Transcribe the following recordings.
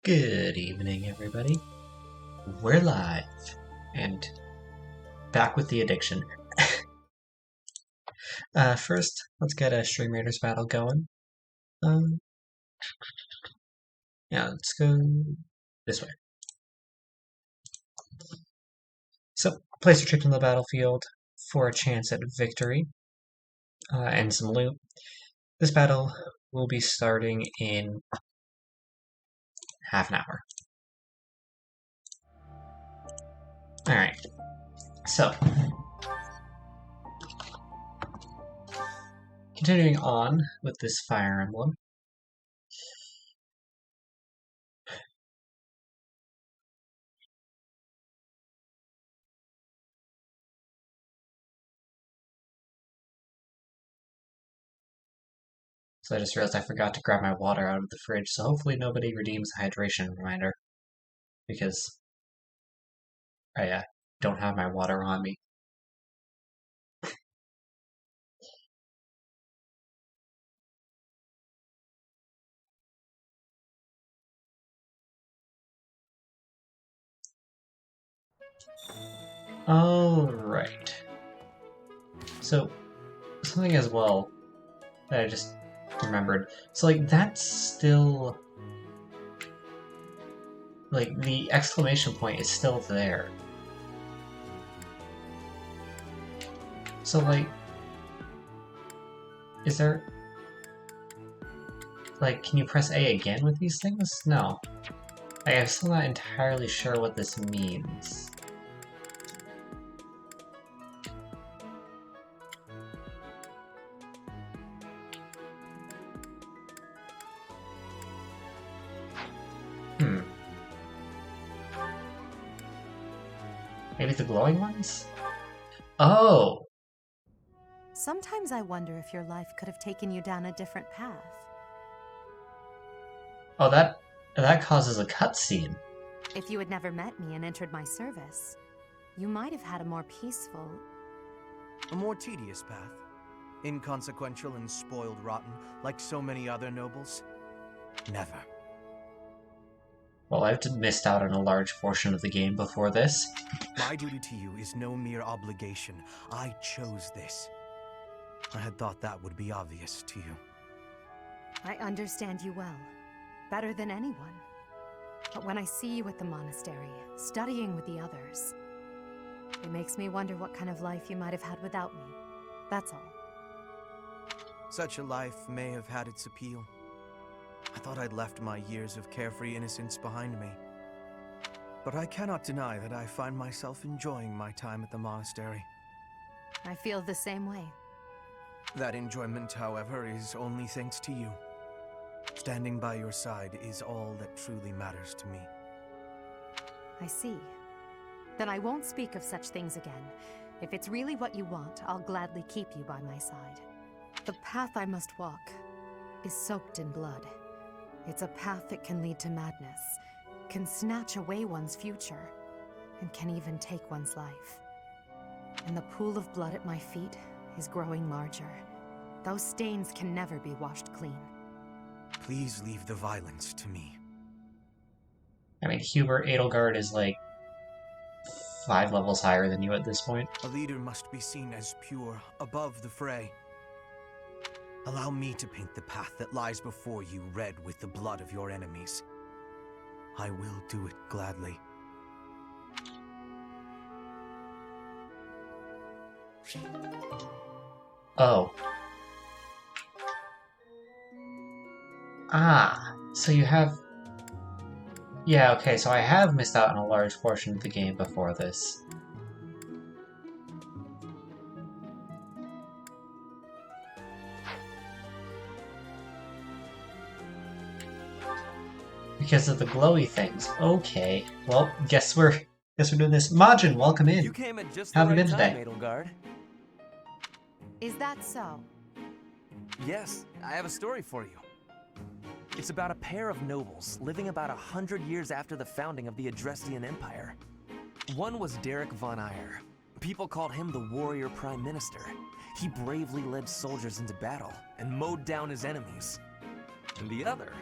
Good evening, everybody. We're live and back with the addiction. First, let's get a Stream Raiders battle going. Yeah, let's go this way. So, place your troops on the battlefield for a chance at victory and some loot. This battle will be starting in half an hour. Alright, so continuing on with this Fire Emblem. So I just realized I forgot to grab my water out of the fridge, so hopefully nobody redeems a hydration reminder, because I don't have my water on me. Alright. So, something as well that I just remembered. So, like, that's still... Like, the exclamation point is still there. So, like... Is there... Like, can you press A again with these things? No. I'm still not entirely sure what this means. Maybe the glowing ones? Oh! Sometimes I wonder if your life could have taken you down a different path. Oh, that causes a cutscene. If you had never met me and entered my service, you might have had a more peaceful... A more tedious path. Inconsequential and spoiled rotten, like so many other nobles. Never. Well, I've missed out on a large portion of the game before this. My duty to you is no mere obligation. I chose this. I had thought that would be obvious to you. I understand you well, better than anyone. But when I see you at the monastery, studying with the others, it makes me wonder what kind of life you might have had without me. That's all. Such a life may have had its appeal. I thought I'd left my years of carefree innocence behind me. But I cannot deny that I find myself enjoying my time at the monastery. I feel the same way. That enjoyment, however, is only thanks to you. Standing by your side is all that truly matters to me. I see. Then I won't speak of such things again. If it's really what you want, I'll gladly keep you by my side. The path I must walk is soaked in blood. It's a path that can lead to madness, can snatch away one's future, and can even take one's life. And the pool of blood at my feet is growing larger. Those stains can never be washed clean. Please leave the violence to me. I mean, Hubert Edelgard is like 5 levels higher than you at this point. A leader must be seen as pure, above the fray. Allow me to paint the path that lies before you red with the blood of your enemies. I will do it gladly. Oh. Ah, so you have... Yeah, okay, so I have missed out on a large portion of the game before this. Because of the glowy things. Okay. Well, guess we're doing this. Majin, welcome in. You came at just How the have you right been time, today? Edelgard. Is that so? Yes, I have a story for you. It's about a pair of nobles living about 100 years after the founding of the Adrestian Empire. One was Derek von Eyre. People called him the warrior prime minister. He bravely led soldiers into battle and mowed down his enemies. And the other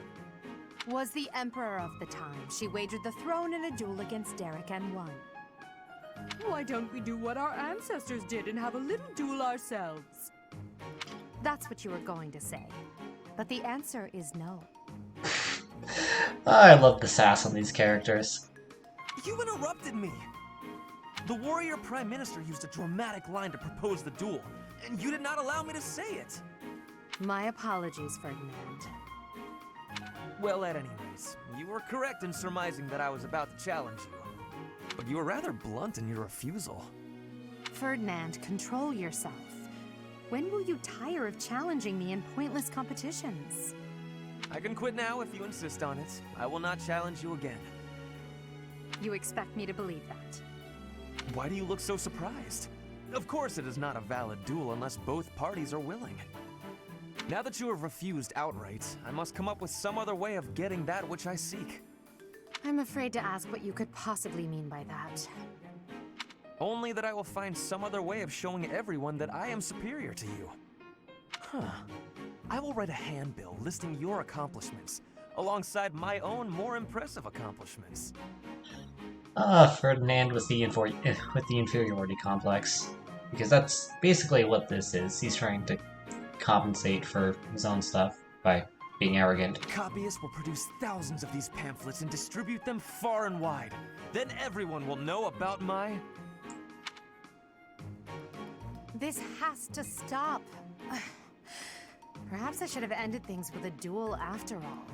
Was the emperor of the time. She wagered the throne in a duel against Derek and won. Why don't we do what our ancestors did and have a little duel ourselves? That's what you were going to say. But the answer is no. I love the sass on these characters. You interrupted me! The warrior prime minister used a dramatic line to propose the duel, and you did not allow me to say it! My apologies, Ferdinand. Well, at any rate, you were correct in surmising that I was about to challenge you. But you were rather blunt in your refusal. Ferdinand, control yourself. When will you tire of challenging me in pointless competitions? I can quit now if you insist on it. I will not challenge you again. You expect me to believe that? Why do you look so surprised? Of course it is not a valid duel unless both parties are willing. Now that you have refused outright, I must come up with some other way of getting that which I seek. I'm afraid to ask what you could possibly mean by that. Only that I will find some other way of showing everyone that I am superior to you. Huh. I will write a handbill listing your accomplishments, alongside my own more impressive accomplishments. Ferdinand with the inferiority complex. Because that's basically what this is. He's trying to compensate for his own stuff by being arrogant. Copyists will produce thousands of these pamphlets and distribute them far and wide. Then everyone will know about my... This has to stop. Perhaps I should have ended things with a duel after all.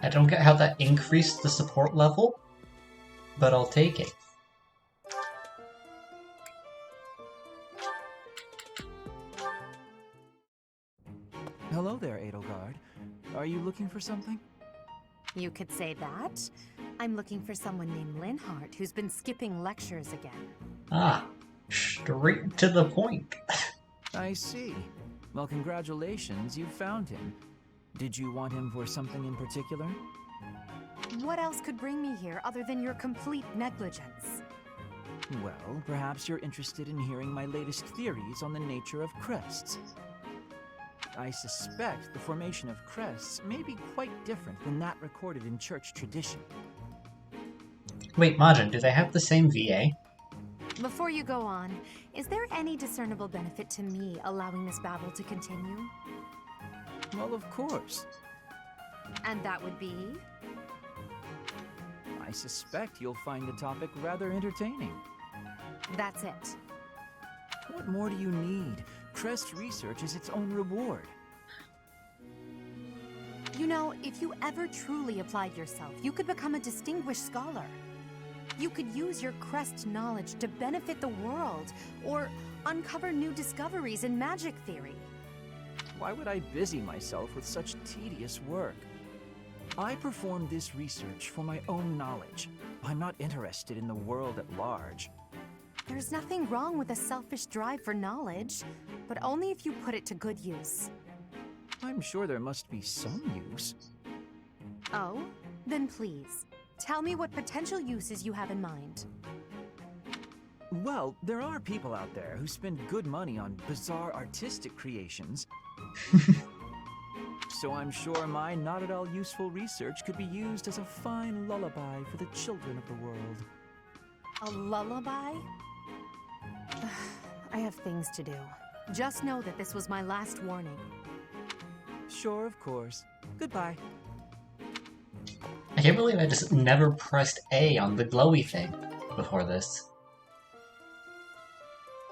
I don't get how that increased the support level, but I'll take it. Hello there, Edelgard. Are you looking for something? You could say that. I'm looking for someone named Linhardt who's been skipping lectures again. Ah, straight to the point. I see. Well, congratulations, you found him. Did you want him for something in particular? What else could bring me here other than your complete negligence? Well, perhaps you're interested in hearing my latest theories on the nature of crests. I suspect the formation of crests may be quite different than that recorded in church tradition. Wait, Majin, do they have the same VA? Before you go on, is there any discernible benefit to me allowing this battle to continue? Well, of course. And that would be? I suspect you'll find the topic rather entertaining. That's it. What more do you need? Crest research is its own reward. You know, if you ever truly applied yourself, you could become a distinguished scholar. You could use your crest knowledge to benefit the world, or uncover new discoveries in magic theory. Why would I busy myself with such tedious work? I perform this research for my own knowledge. I'm not interested in the world at large. There's nothing wrong with a selfish drive for knowledge, but only if you put it to good use. I'm sure there must be some use. Oh? Then please, tell me what potential uses you have in mind. Well, there are people out there who spend good money on bizarre artistic creations. So I'm sure my not at all useful research could be used as a fine lullaby for the children of the world. A lullaby? I have things to do. Just know that this was my last warning. Sure, of course. Goodbye. I can't believe I just never pressed A on the glowy thing before this.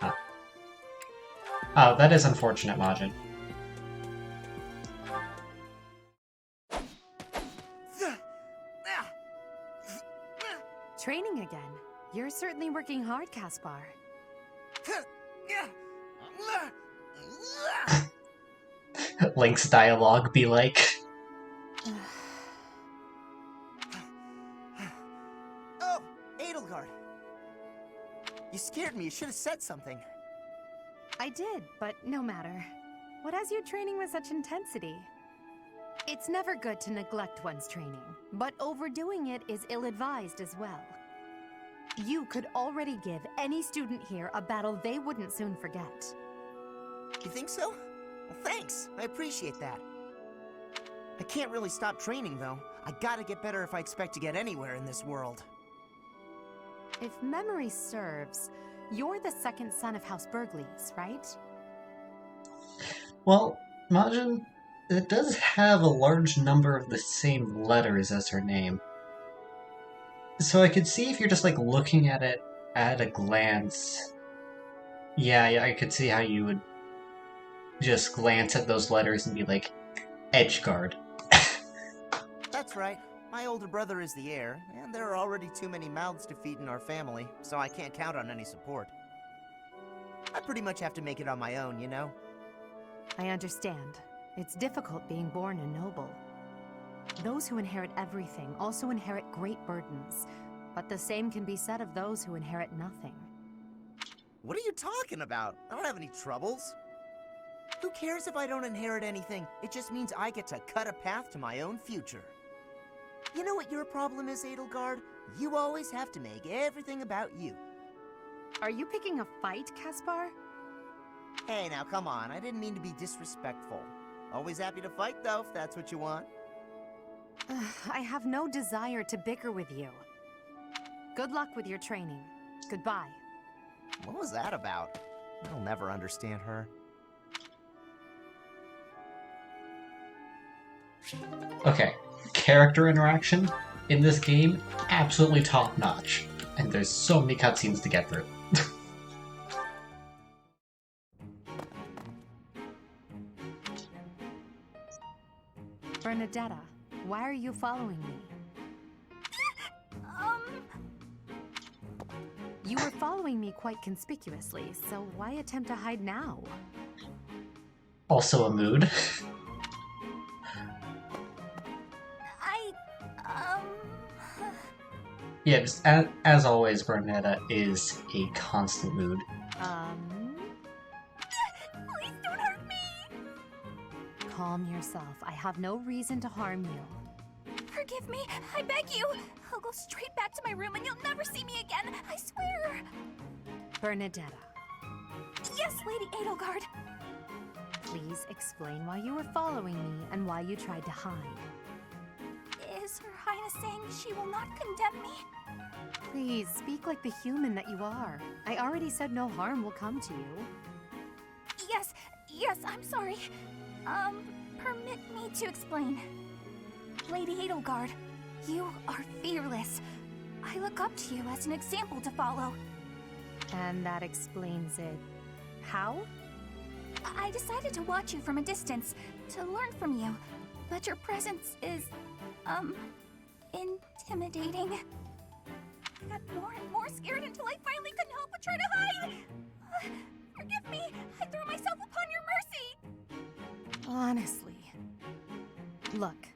Ah. Oh, that is unfortunate, Majin. Training again. You're certainly working hard, Caspar. Link's dialogue be like... Oh, Edelgard. You scared me. You should have said something. I did, but no matter. What has you training with such intensity? It's never good to neglect one's training, but overdoing it is ill-advised as well. You could already give any student here a battle they wouldn't soon forget. You think so? Well, thanks. I appreciate that. I can't really stop training, though. I gotta get better if I expect to get anywhere in this world. If memory serves, you're the second son of House Burgleys, right? Well, Majin, it does have a large number of the same letters as her name. So I could see if you're just like looking at it at a glance. Yeah, I could see how you would just glance at those letters and be like, Edgeguard. That's right. My older brother is the heir, and there are already too many mouths to feed in our family, so I can't count on any support. I pretty much have to make it on my own, you know? I understand. It's difficult being born a noble. Those who inherit everything also inherit great burdens, but the same can be said of those who inherit nothing. What are you talking about? I don't have any troubles. Who cares if I don't inherit anything? It just means I get to cut a path to my own future. You know what your problem is, Edelgard? You always have to make everything about you. Are you picking a fight, Caspar? Hey, now come on. I didn't mean to be disrespectful. Always happy to fight, though, if that's what you want. I have no desire to bicker with you. Good luck with your training. Goodbye. What was that about? I'll never understand her. Okay, character interaction in this game, absolutely top notch. And there's so many cutscenes to get through. Bernadetta, why are you following me? You were following me quite conspicuously, so why attempt to hide now? Also a mood. Yeah, just as always, Bernetta is a constant mood. Please don't hurt me! Calm yourself. I have no reason to harm you. Forgive me, I beg you! I'll go straight back to my room and you'll never see me again, I swear! Bernadetta, Yes, Lady Edelgard! please explain why you were following me and why you tried to hide. Is Her Highness saying she will not condemn me? Please, speak like the human that you are. I already said no harm will come to you. Yes, I'm sorry. Permit me to explain. Lady Edelgard, you are fearless. I look up to you as an example to follow. And that explains it. How? I decided to watch you from a distance, to learn from you, but your presence is, intimidating. I got more and more scared until I finally couldn't help but try to hide. Forgive me, I threw myself upon your mercy. Honestly. Look,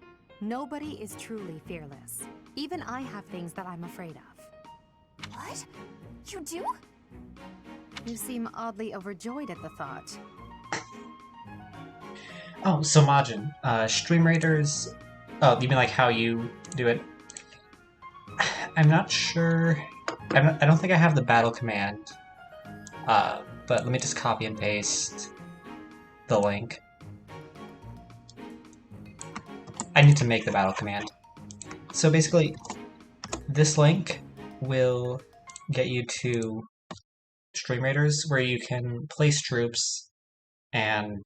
nobody is truly fearless. Even I have things that I'm afraid of. What? You do? You seem oddly overjoyed at the thought. Oh, so Majin, Stream Raiders... Oh, you mean like how you do it? I'm not sure... I don't think I have the battle command. But let me just copy and paste the link. I need to make the battle command. So basically, this link will get you to Stream Raiders, where you can place troops and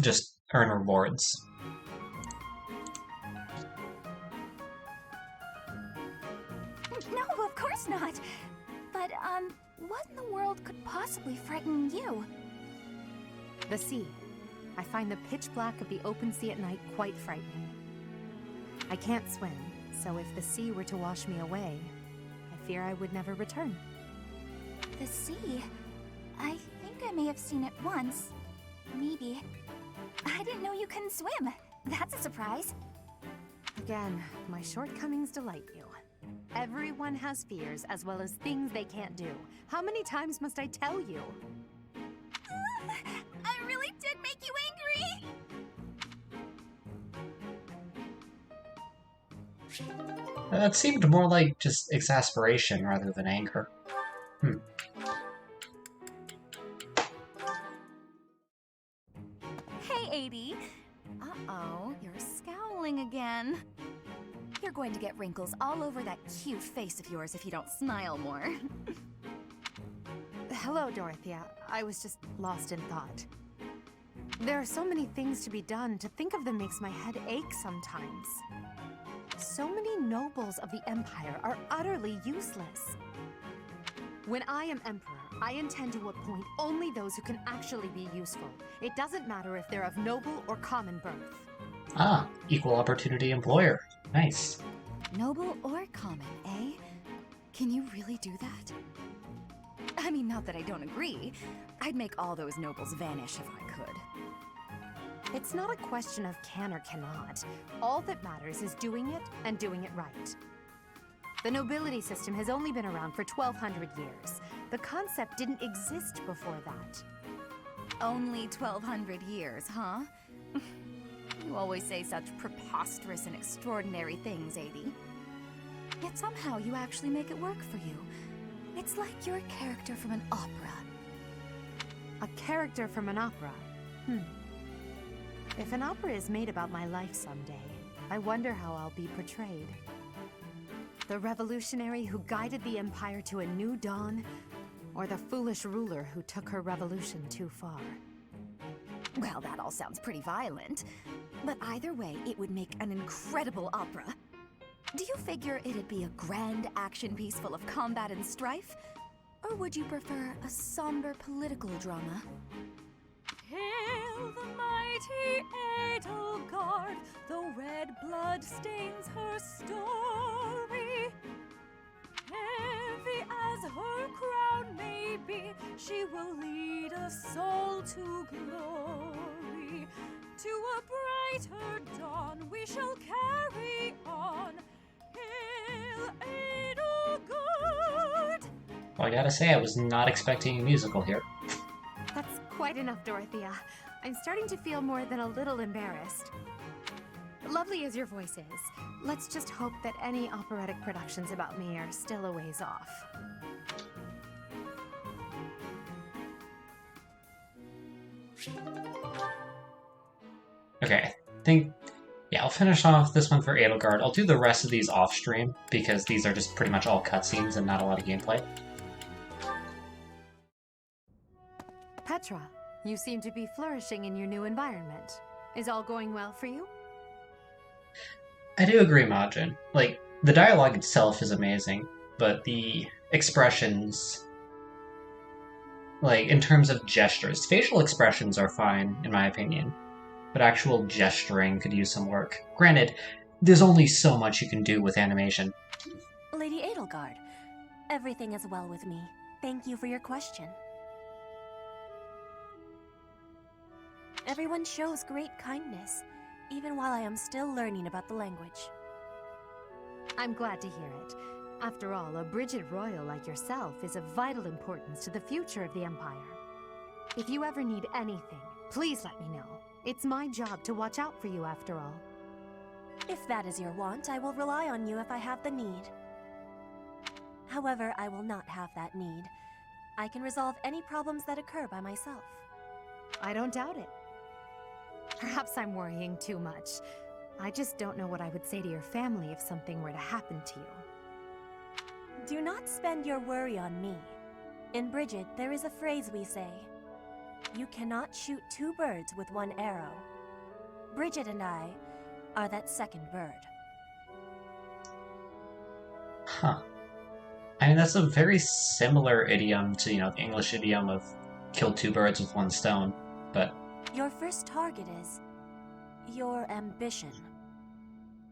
just earn rewards. No, of course not. But, what in the world could possibly frighten you? The sea. I find the pitch black of the open sea at night quite frightening. I can't swim, so if the sea were to wash me away, I fear I would never return. The sea? I think I may have seen it once. Maybe. I didn't know you couldn't swim. That's a surprise. Again, my shortcomings delight you. Everyone has fears as well as things they can't do. How many times must I tell you? I really did make you angry! That seemed more like just exasperation rather than anger. Hey, 80. Uh-oh, you're scowling again. You're going to get wrinkles all over that cute face of yours if you don't smile more. Hello, Dorothea. I was just lost in thought. There are so many things to be done. To think of them makes my head ache sometimes. So many nobles of the Empire are utterly useless. When I am Emperor, I intend to appoint only those who can actually be useful. It doesn't matter if they're of noble or common birth. Ah, equal opportunity employer. Nice. Noble or common, eh? Can you really do that? I mean, not that I don't agree. I'd make all those nobles vanish if I could. It's not a question of can or cannot. All that matters is doing it and doing it right. The nobility system has only been around for 1,200 years. The concept didn't exist before that. Only 1,200 years, huh? You always say such preposterous and extraordinary things, Adie. Yet somehow you actually make it work for you. It's like you're a character from an opera. A character from an opera? If an opera is made about my life someday, I wonder how I'll be portrayed. The revolutionary who guided the Empire to a new dawn, or the foolish ruler who took her revolution too far? Well, that all sounds pretty violent. But either way, it would make an incredible opera. Do you figure it'd be a grand action piece full of combat and strife? Or would you prefer a somber political drama? Hail the mighty Edelgard, though red blood stains her story. Heavy as her crown may be, she will lead us all to glory. To a brighter dawn we shall carry on. Hail Edelgard! Well, I gotta say, I was not expecting a musical here. That's quite enough, Dorothea. I'm starting to feel more than a little embarrassed. Lovely as your voice is, let's just hope that any operatic productions about me are still a ways off. Okay, I'll finish off this one for Edelgard. I'll do the rest of these off-stream, because these are just pretty much all cutscenes and not a lot of gameplay. Petra, you seem to be flourishing in your new environment. Is all going well for you? I do agree, Majin. Like, the dialogue itself is amazing, but the expressions, like, in terms of gestures, facial expressions are fine, in my opinion, but actual gesturing could use some work. Granted, there's only so much you can do with animation. Lady Edelgard, everything is well with me. Thank you for your question. Everyone shows great kindness, even while I am still learning about the language. I'm glad to hear it. After all, a Brigid Royal like yourself is of vital importance to the future of the Empire. If you ever need anything, please let me know. It's my job to watch out for you after all. If that is your want, I will rely on you if I have the need. However, I will not have that need. I can resolve any problems that occur by myself. I don't doubt it. Perhaps I'm worrying too much. I just don't know what I would say to your family if something were to happen to you. Do not spend your worry on me. In Brigid, there is a phrase we say. You cannot shoot two birds with one arrow. Brigid and I are that second bird. Huh. I mean, that's a very similar idiom to, the English idiom of kill two birds with one stone, but... Your first target is your ambition.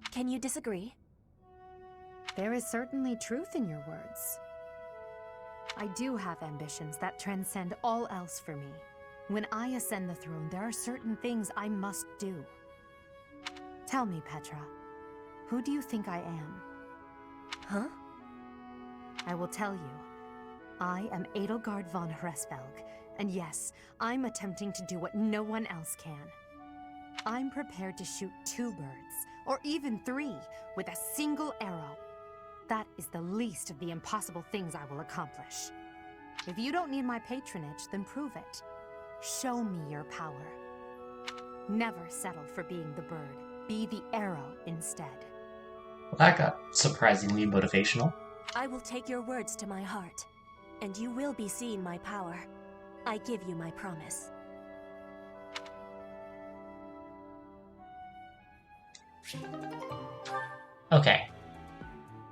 Can you disagree? There is certainly truth in your words. I do have ambitions that transcend all else for me. When I ascend the throne, there are certain things I must do. Tell me, Petra, who do you think I am? Huh? I will tell you. I am Edelgard von Hresvelg, and yes, I'm attempting to do what no one else can. I'm prepared to shoot two birds, or even three, with a single arrow. That is the least of the impossible things I will accomplish. If you don't need my patronage, then prove it. Show me your power. Never settle for being the bird. Be the arrow instead. Well, that got surprisingly motivational. I will take your words to my heart, and you will be seeing my power. I give you my promise. Okay.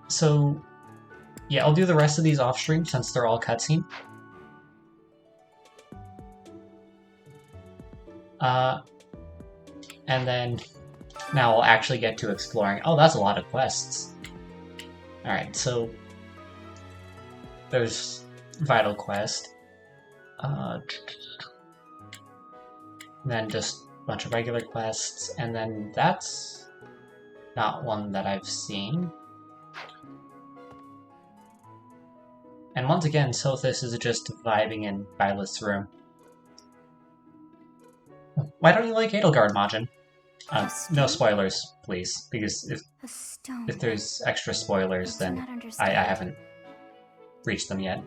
So, yeah, I'll do the rest of these off stream since they're all cutscene. And then now we'll actually get to exploring. Oh, that's a lot of quests. Alright, so there's Vital Quest. Then just a bunch of regular quests, and then that's not one that I've seen. And once again, Sothis is just vibing in Violet's room. Why don't you like Edelgard, Majin? No spoilers, please, because if there's extra spoilers, then I haven't reached them yet.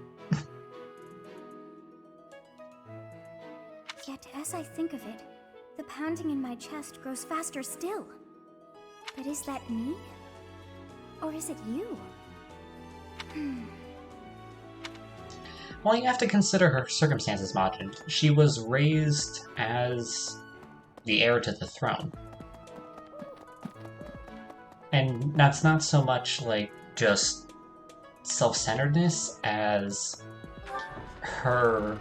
Yet, as I think of it, the pounding in my chest grows faster still. But is that me? Or is it you? Well, you have to consider her circumstances, Majin. She was raised as the heir to the throne. And that's not so much, like, just self-centeredness as her,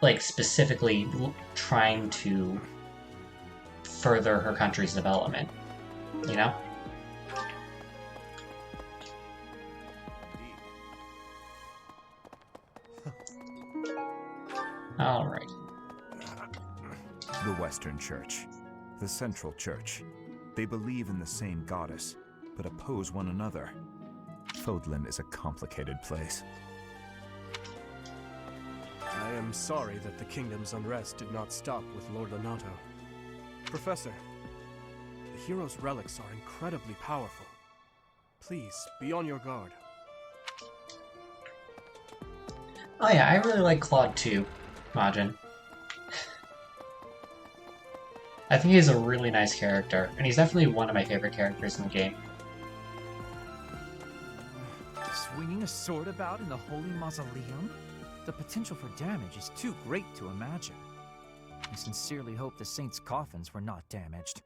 like, specifically trying to further her country's development, you know? Alright. The Western Church. The Central Church. They believe in the same goddess, but oppose one another. Fodlan is a complicated place. I am sorry that the kingdom's unrest did not stop with Lord Lonato. Professor, the hero's relics are incredibly powerful. Please, be on your guard. Oh yeah, I really like Claude too, Majin. I think he's a really nice character, and he's definitely one of my favorite characters in the game. Swinging a sword about in the Holy Mausoleum? The potential for damage is too great to imagine. I sincerely hope the saints' coffins were not damaged.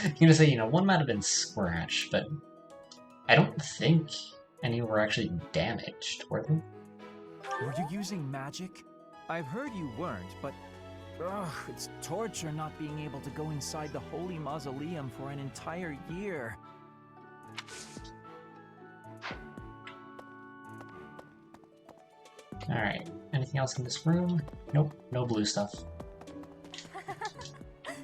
You're gonna say, you know, one might have been scratched, but I don't think any were actually damaged, were they? Were you using magic? I've heard you weren't, but it's torture not being able to go inside the Holy Mausoleum for an entire year. Alright, anything else in this room? Nope, no blue stuff.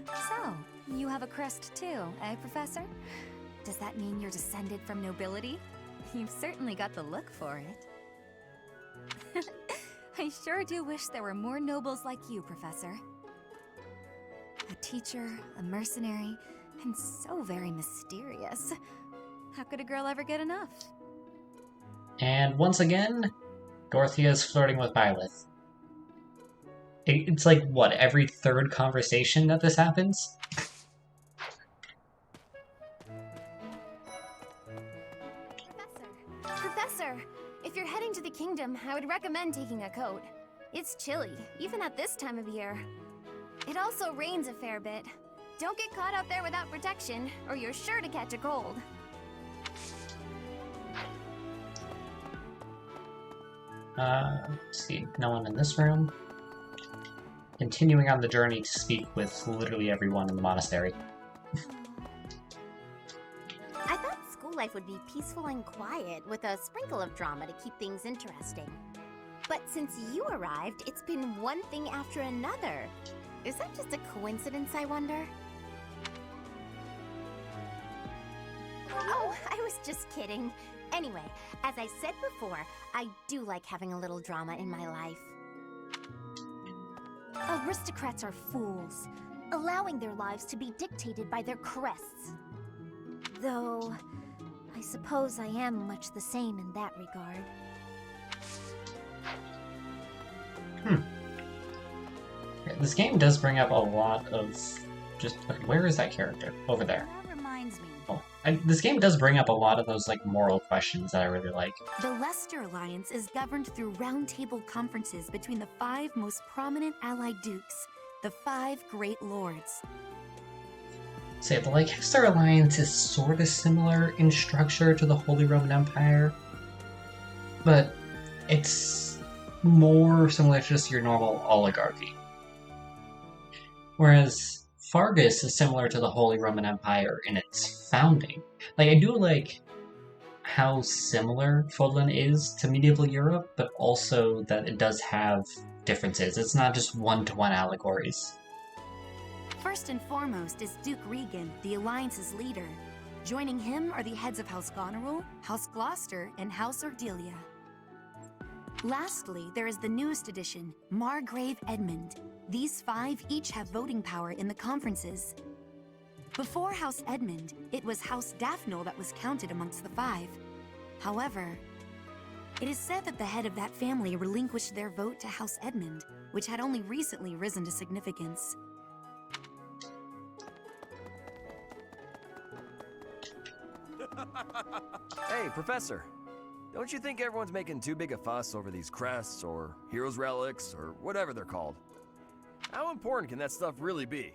So, you have a crest too, eh, Professor? Does that mean you're descended from nobility? You've certainly got the look for it. I sure do wish there were more nobles like you, Professor. A teacher, a mercenary, and so very mysterious. How could a girl ever get enough? And once again, Dorothea's flirting with Byleth. It's like, what, every third conversation that this happens? Professor, if you're heading to the kingdom, I would recommend taking a coat. It's chilly, even at this time of year. It also rains a fair bit. Don't get caught out there without protection, or you're sure to catch a cold. Let's see, no one in this room. Continuing on the journey to speak with literally everyone in the monastery. I thought school life would be peaceful and quiet, with a sprinkle of drama to keep things interesting. But since you arrived, it's been one thing after another. Is that just a coincidence, I wonder? Oh, I was just kidding. Anyway, as I said before, I do like having a little drama in my life. Aristocrats are fools, allowing their lives to be dictated by their crests. Though, I suppose I am much the same in that regard. Yeah, this game does bring up a lot of just... Okay, where is that character? Over there. That reminds me. Oh, this game does bring up a lot of those like moral questions that I really like. The Leicester Alliance is governed through roundtable conferences between the 5 most prominent allied dukes, the 5 Great Lords. So yeah, the Leicester Alliance is sort of similar in structure to the Holy Roman Empire, but it's more similar to just your normal oligarchy. Whereas Fargus is similar to the Holy Roman Empire in its founding. Like, I do like how similar Fodlan is to medieval Europe, but also that it does have differences. It's not just one-to-one allegories. First and foremost is Duke Regan, the Alliance's leader. Joining him are the heads of House Goneril, House Gloucester, and House Ordelia. Lastly, there is the newest addition, Margrave Edmund. These 5 each have voting power in the conferences. Before House Edmund, it was House Daphne that was counted amongst the 5. However, it is said that the head of that family relinquished their vote to House Edmund, which had only recently risen to significance. Hey, Professor. Don't you think everyone's making too big a fuss over these crests, or heroes' relics, or whatever they're called? How important can that stuff really be?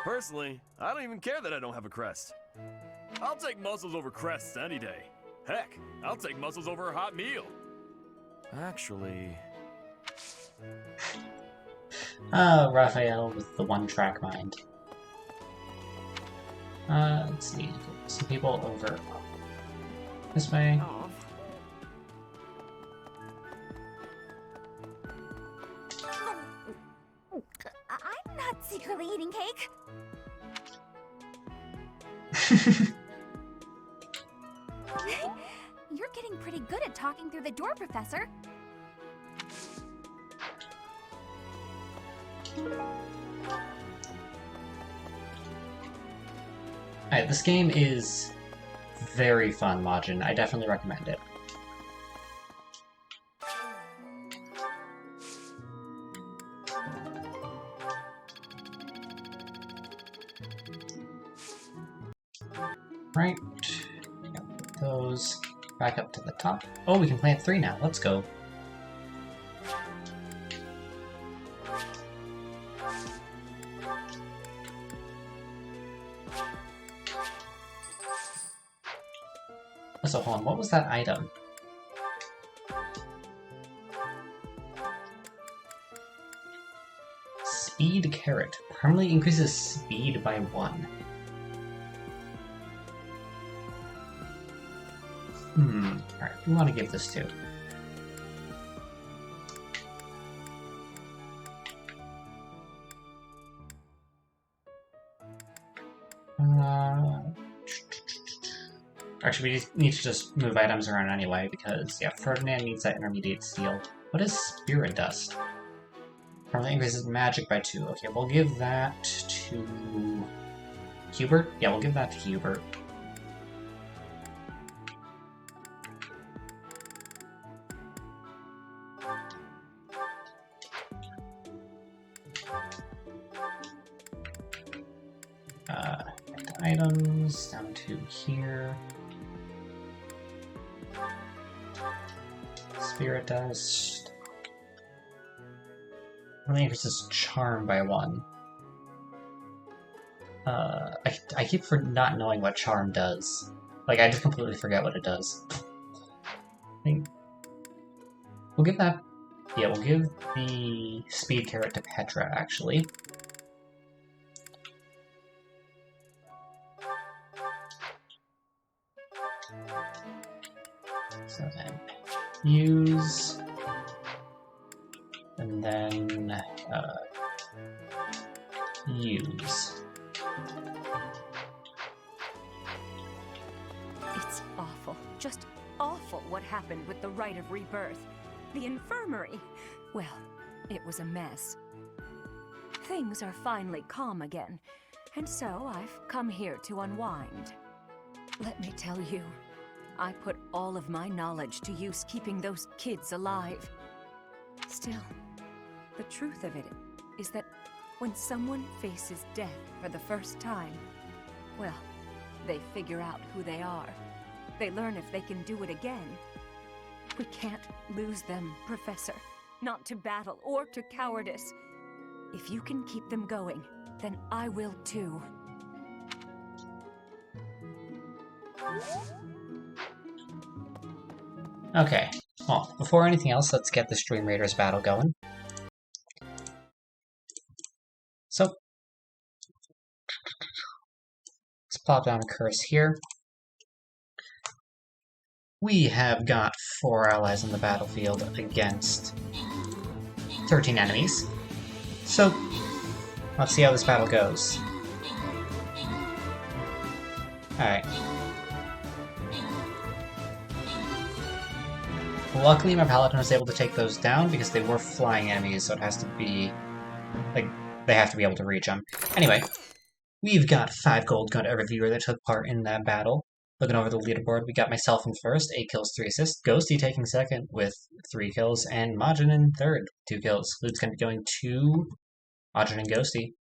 Personally, I don't even care that I don't have a crest. I'll take muscles over crests any day. Heck, I'll take muscles over a hot meal. Actually... Raphael with the one-track mind. Let's see. Some people over this way. Oh. I'm not secretly eating cake. You're getting pretty good at talking through the door, Professor. Alright, this game is very fun, Majin. I definitely recommend it. Right. Put those back up to the top. Oh, we can plant 3 now. Let's go. So hold on, what was that item? Speed carrot. Permanently increases speed by 1. Alright, we want to give this to. Actually, we need to just move items around anyway, because, yeah, Ferdinand needs that intermediate seal. What is Spirit Dust? Permanently increases magic by 2. Okay, we'll give that to... Hubert? Yeah, we'll give that to Hubert. Items, down to here. Spirit Dust. Really increases Charm by 1. I keep not knowing what Charm does. Like, I just completely forget what it does. I think... We'll give that... Yeah, we'll give the Speed Carrot to Petra, actually. So then, use, and then, use. It's awful, just awful what happened with the Rite of Rebirth. The infirmary. Well, it was a mess. Things are finally calm again, and so I've come here to unwind. Let me tell you, I put all of my knowledge to use keeping those kids alive. Still, the truth of it is that when someone faces death for the first time, well, they figure out who they are. They learn if they can do it again. We can't lose them, Professor. Not to battle or to cowardice. If you can keep them going, then I will too. Okay, well, before anything else, let's get this Dream Raiders battle going. So, let's plop down a curse here. We have got 4 allies on the battlefield against 13 enemies. So, let's see how this battle goes. Alright. Luckily, my paladin was able to take those down because they were flying enemies, so it has to be... like, they have to be able to reach them. Anyway, we've got 5 gold going to every viewer that took part in that battle. Looking over the leaderboard, we got myself in first, 8 kills, 3 assists, Ghosty taking second with 3 kills, and Majin in third, 2 kills. Lude's going to be going to Majin and Ghosty.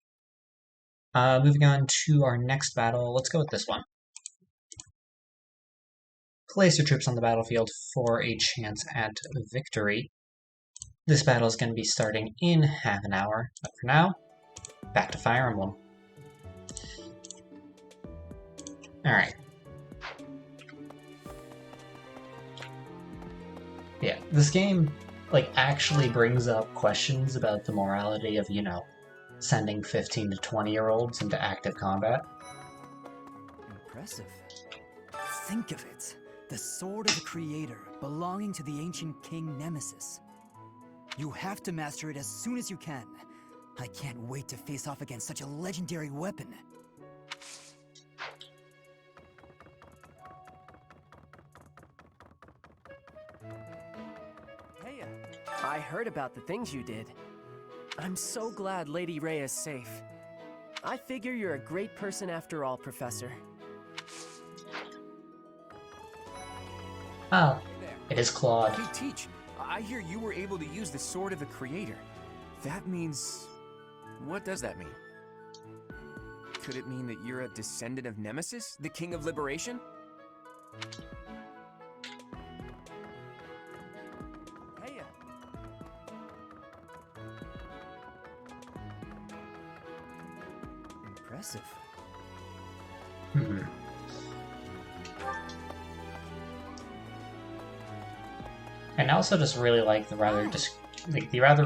Moving on to our next battle, let's go with this one. Place your troops on the battlefield for a chance at victory. This battle is going to be starting in half an hour, but for now, back to Fire Emblem. Alright. Yeah, this game, like, actually brings up questions about the morality of, you know, sending 15 to 20-year-olds into active combat. Impressive. Think of it. The sword of the Creator, belonging to the ancient King Nemesis. You have to master it as soon as you can. I can't wait to face off against such a legendary weapon. Hey, I heard about the things you did. I'm so glad Lady Ray is safe. I figure you're a great person after all, Professor. Oh, it is Claude. Hey, Teach, I hear you were able to use the Sword of the Creator. That means... what does that mean? Could it mean that you're a descendant of Nemesis, the King of Liberation? Hey, Impressive. And I also just really like the rather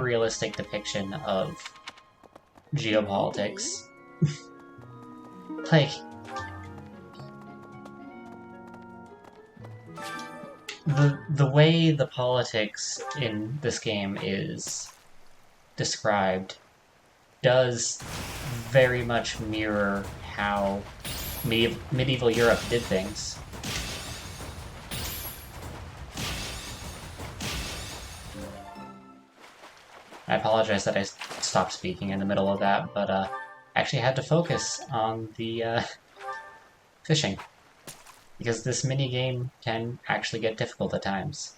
realistic depiction of geopolitics. Like, the way the politics in this game is described does very much mirror how medieval Europe did things. I apologize that I stopped speaking in the middle of that, but actually had to focus on the fishing, because this minigame can actually get difficult at times.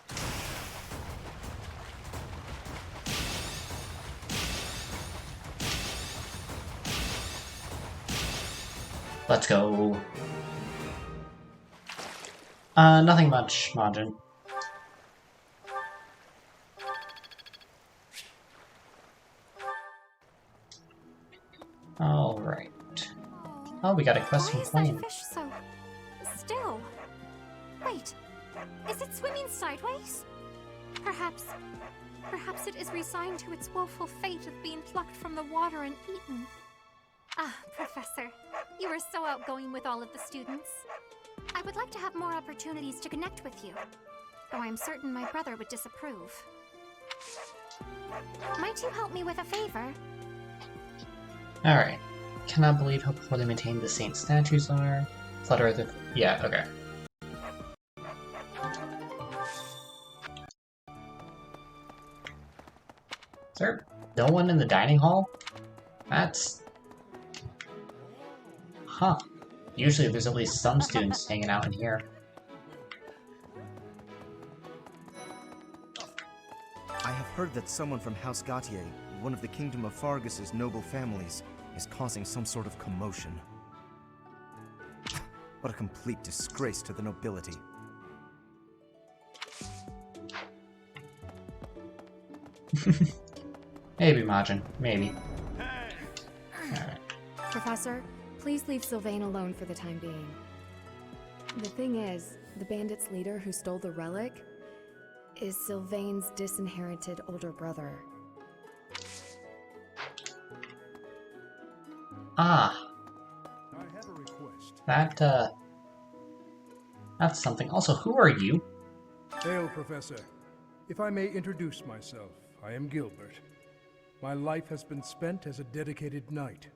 Let's go. Nothing much, Majin. Alright. Oh, we got a quest from Plain. Why is that fish so still? Wait, is it swimming sideways? Perhaps it is resigned to its woeful fate of being plucked from the water and eaten. Ah, Professor, you are so outgoing with all of the students. I would like to have more opportunities to connect with you, though I'm certain my brother would disapprove. Might you help me with a favor? Alright. Cannot believe how poorly maintained the saint statues are. Flutter the... yeah, okay. Is there no one in the dining hall? That's... huh. Usually there's at least some students hanging out in here. I have heard that someone from House Gautier, one of the Kingdom of Fargus's noble families, is causing some sort of commotion. What a complete disgrace to the nobility. Maybe, Majin. Maybe. Professor, please leave Sylvain alone for the time being. The thing is, the bandits' leader who stole the relic is Sylvain's disinherited older brother. Ah. I have a request. That's something. Also, who are you? Hail, Professor. If I may introduce myself, I am Gilbert. My life has been spent as a dedicated knight.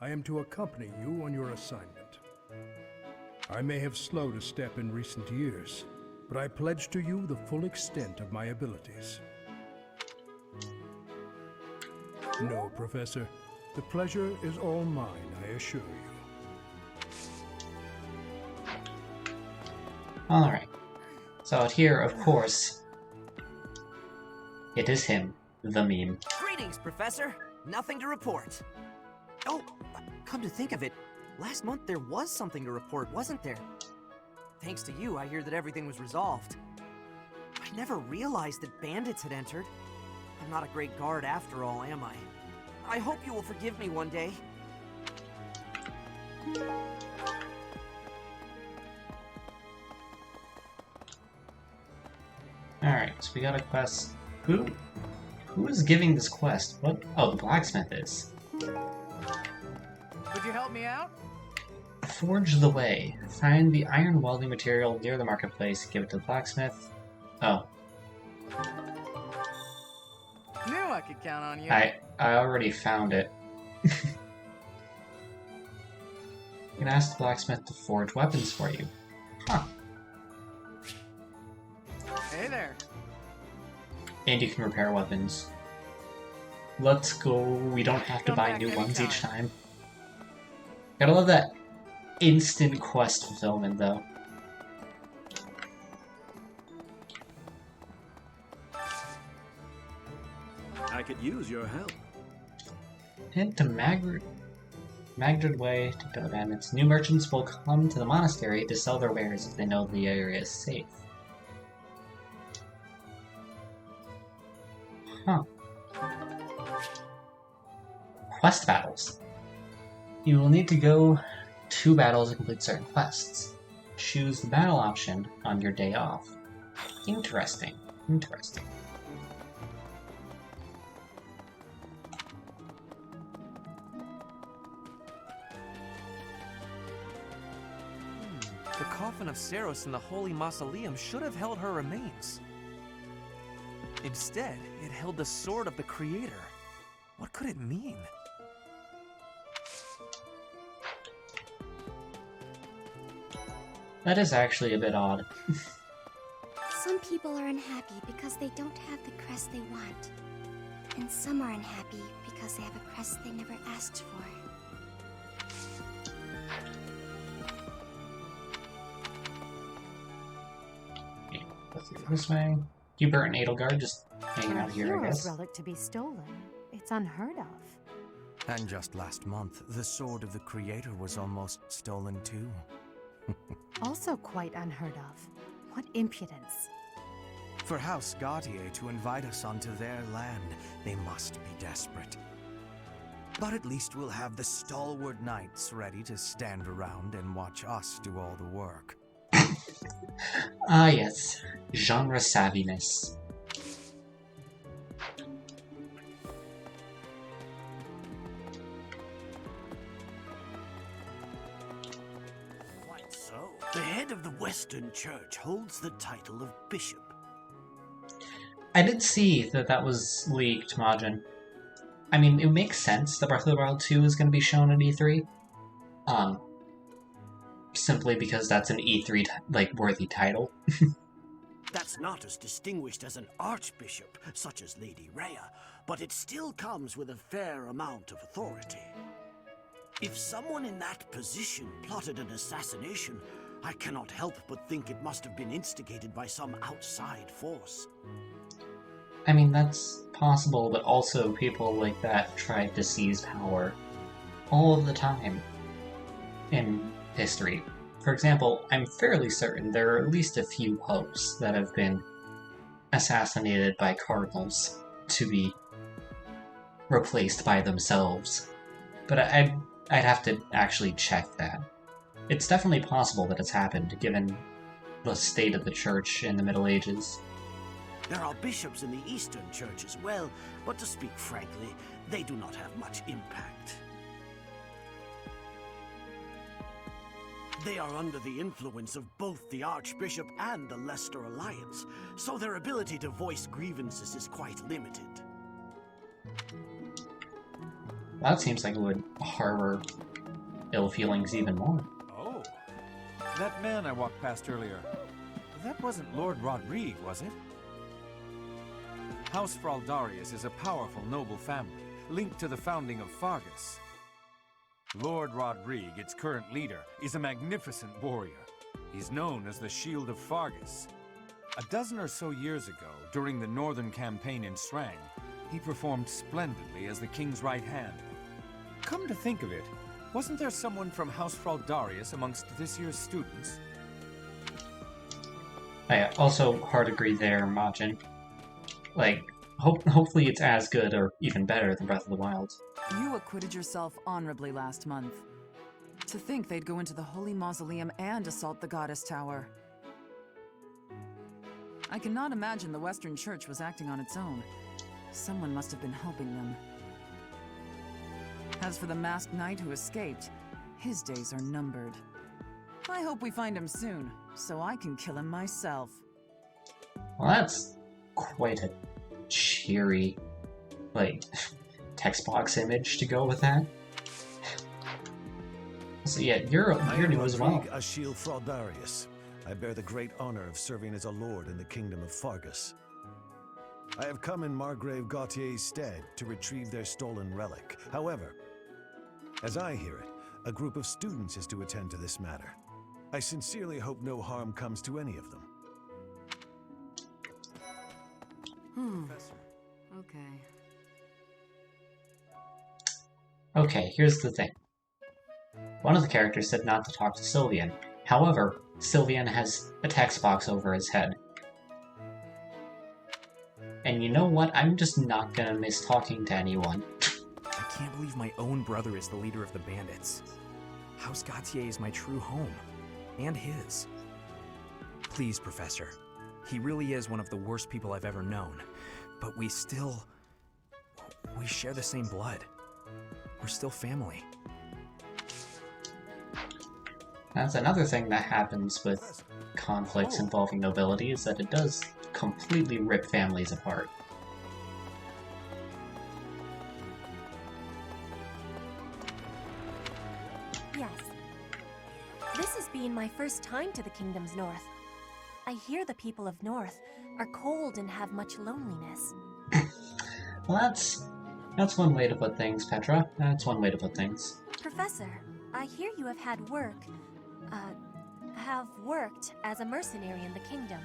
I am to accompany you on your assignment. I may have slowed a step in recent years, but I pledge to you the full extent of my abilities. No, Professor. The pleasure is all mine, I assure you. Alright. So here, of course, it is him, the meme. Greetings, Professor. Nothing to report. Oh, come to think of it, last month there was something to report, wasn't there? Thanks to you, I hear that everything was resolved. I never realized that bandits had entered. I'm not a great guard after all, am I? I hope you will forgive me one day. Alright, so we got a quest. Who is giving this quest? What? Oh, the blacksmith is. Would you help me out? Forge the way. Find the iron welding material near the marketplace. Give it to the blacksmith. Oh. Knew I could count on you. I already found it. You can ask the blacksmith to forge weapons for you. Huh. Hey there. And you can repair weapons. Let's go. We don't have to Come buy back new ones anytime. each time. Gotta love that instant quest fulfillment, though. I could use your help. Head to Magrid Way to kill bandits. New merchants will come to the monastery to sell their wares if they know the area is safe. Huh. Quest battles. You will need to go 2 battles to complete certain quests. Choose the battle option on your day off. Interesting. Interesting. The coffin of Saros in the Holy Mausoleum should have held her remains. Instead, it held the sword of the Creator. What could it mean? That is actually a bit odd. Some people are unhappy because they don't have the crest they want. And some are unhappy because they have a crest they never asked for. Okay, let's do it this way. Hubert and Edelgard just hanging For a out here, I hero's guess. relic to be stolen, it's unheard of. And just last month, the sword of the Creator was almost stolen too. Also quite unheard of. What impudence. For House Gautier to invite us onto their land, they must be desperate. But at least we'll have the stalwart knights ready to stand around and watch us do all the work. Ah yes, genre savviness. Quite so. The head of the Western Church holds the title of bishop. I did see that was leaked, Majin. I mean, it makes sense that Breath of the Wild 2 is going to be shown at E3. Simply because that's an E3 worthy title. That's not as distinguished as an archbishop, such as Lady Rhea, but it still comes with a fair amount of authority. If someone in that position plotted an assassination, I cannot help but think it must have been instigated by some outside force. I mean, that's possible, but also people like that tried to seize power all of the time in history. For example, I'm fairly certain there are at least a few popes that have been assassinated by cardinals to be replaced by themselves. But I'd have to actually check that. It's definitely possible that it's happened, given the state of the church in the Middle Ages. There are bishops in the Eastern Church as well, but to speak frankly, they do not have much impact. They are under the influence of both the Archbishop and the Leicester Alliance, so their ability to voice grievances is quite limited. That seems like it would harbor ill feelings even more. Oh, that man I walked past earlier. That wasn't Lord Rodrigue, was it? House Fraldarius is a powerful noble family, linked to the founding of Fargus. Lord Rodrigue, its current leader, is a magnificent warrior. He's known as the Shield of Fargus. A dozen or so years ago, during the Northern Campaign in Srang, he performed splendidly as the king's right hand. Come to think of it, wasn't there someone from House Fraldarius amongst this year's students? I also hard agree there, Majin. Like, hopefully it's as good or even better than Breath of the Wild. You acquitted yourself honorably last month. To think they'd go into the Holy Mausoleum and assault the Goddess Tower. I cannot imagine the Western Church was acting on its own. Someone must have been helping them. As for the masked knight who escaped, his days are numbered. I hope we find him soon, so I can kill him myself. Well, that's quite a cheery, like, text box image to go with that. So yeah, you're new as well. I am Achille Fraldarius. I bear the great honor of serving as a lord in the kingdom of Fargus. I have come in Margrave Gautier's stead to retrieve their stolen relic. However, as I hear it, a group of students is to attend to this matter. I sincerely hope no harm comes to any of them. Okay. Okay, here's the thing. One of the characters said not to talk to Sylvian. However, Sylvian has a text box over his head. And you know what? I'm just not gonna miss talking to anyone. I can't believe my own brother is the leader of the bandits. House Gautier is my true home. And his. Please, Professor. He really is one of the worst people I've ever known. But we share the same blood. We're still family. That's another thing that happens with conflicts involving nobility, is that it does completely rip families apart. Yes. This has been my first time to the Kingdom's North. I hear the people of North are cold and have much loneliness. Well, that's one way to put things, Petra. That's one way to put things. Professor, I hear you have worked as a mercenary in the Kingdom.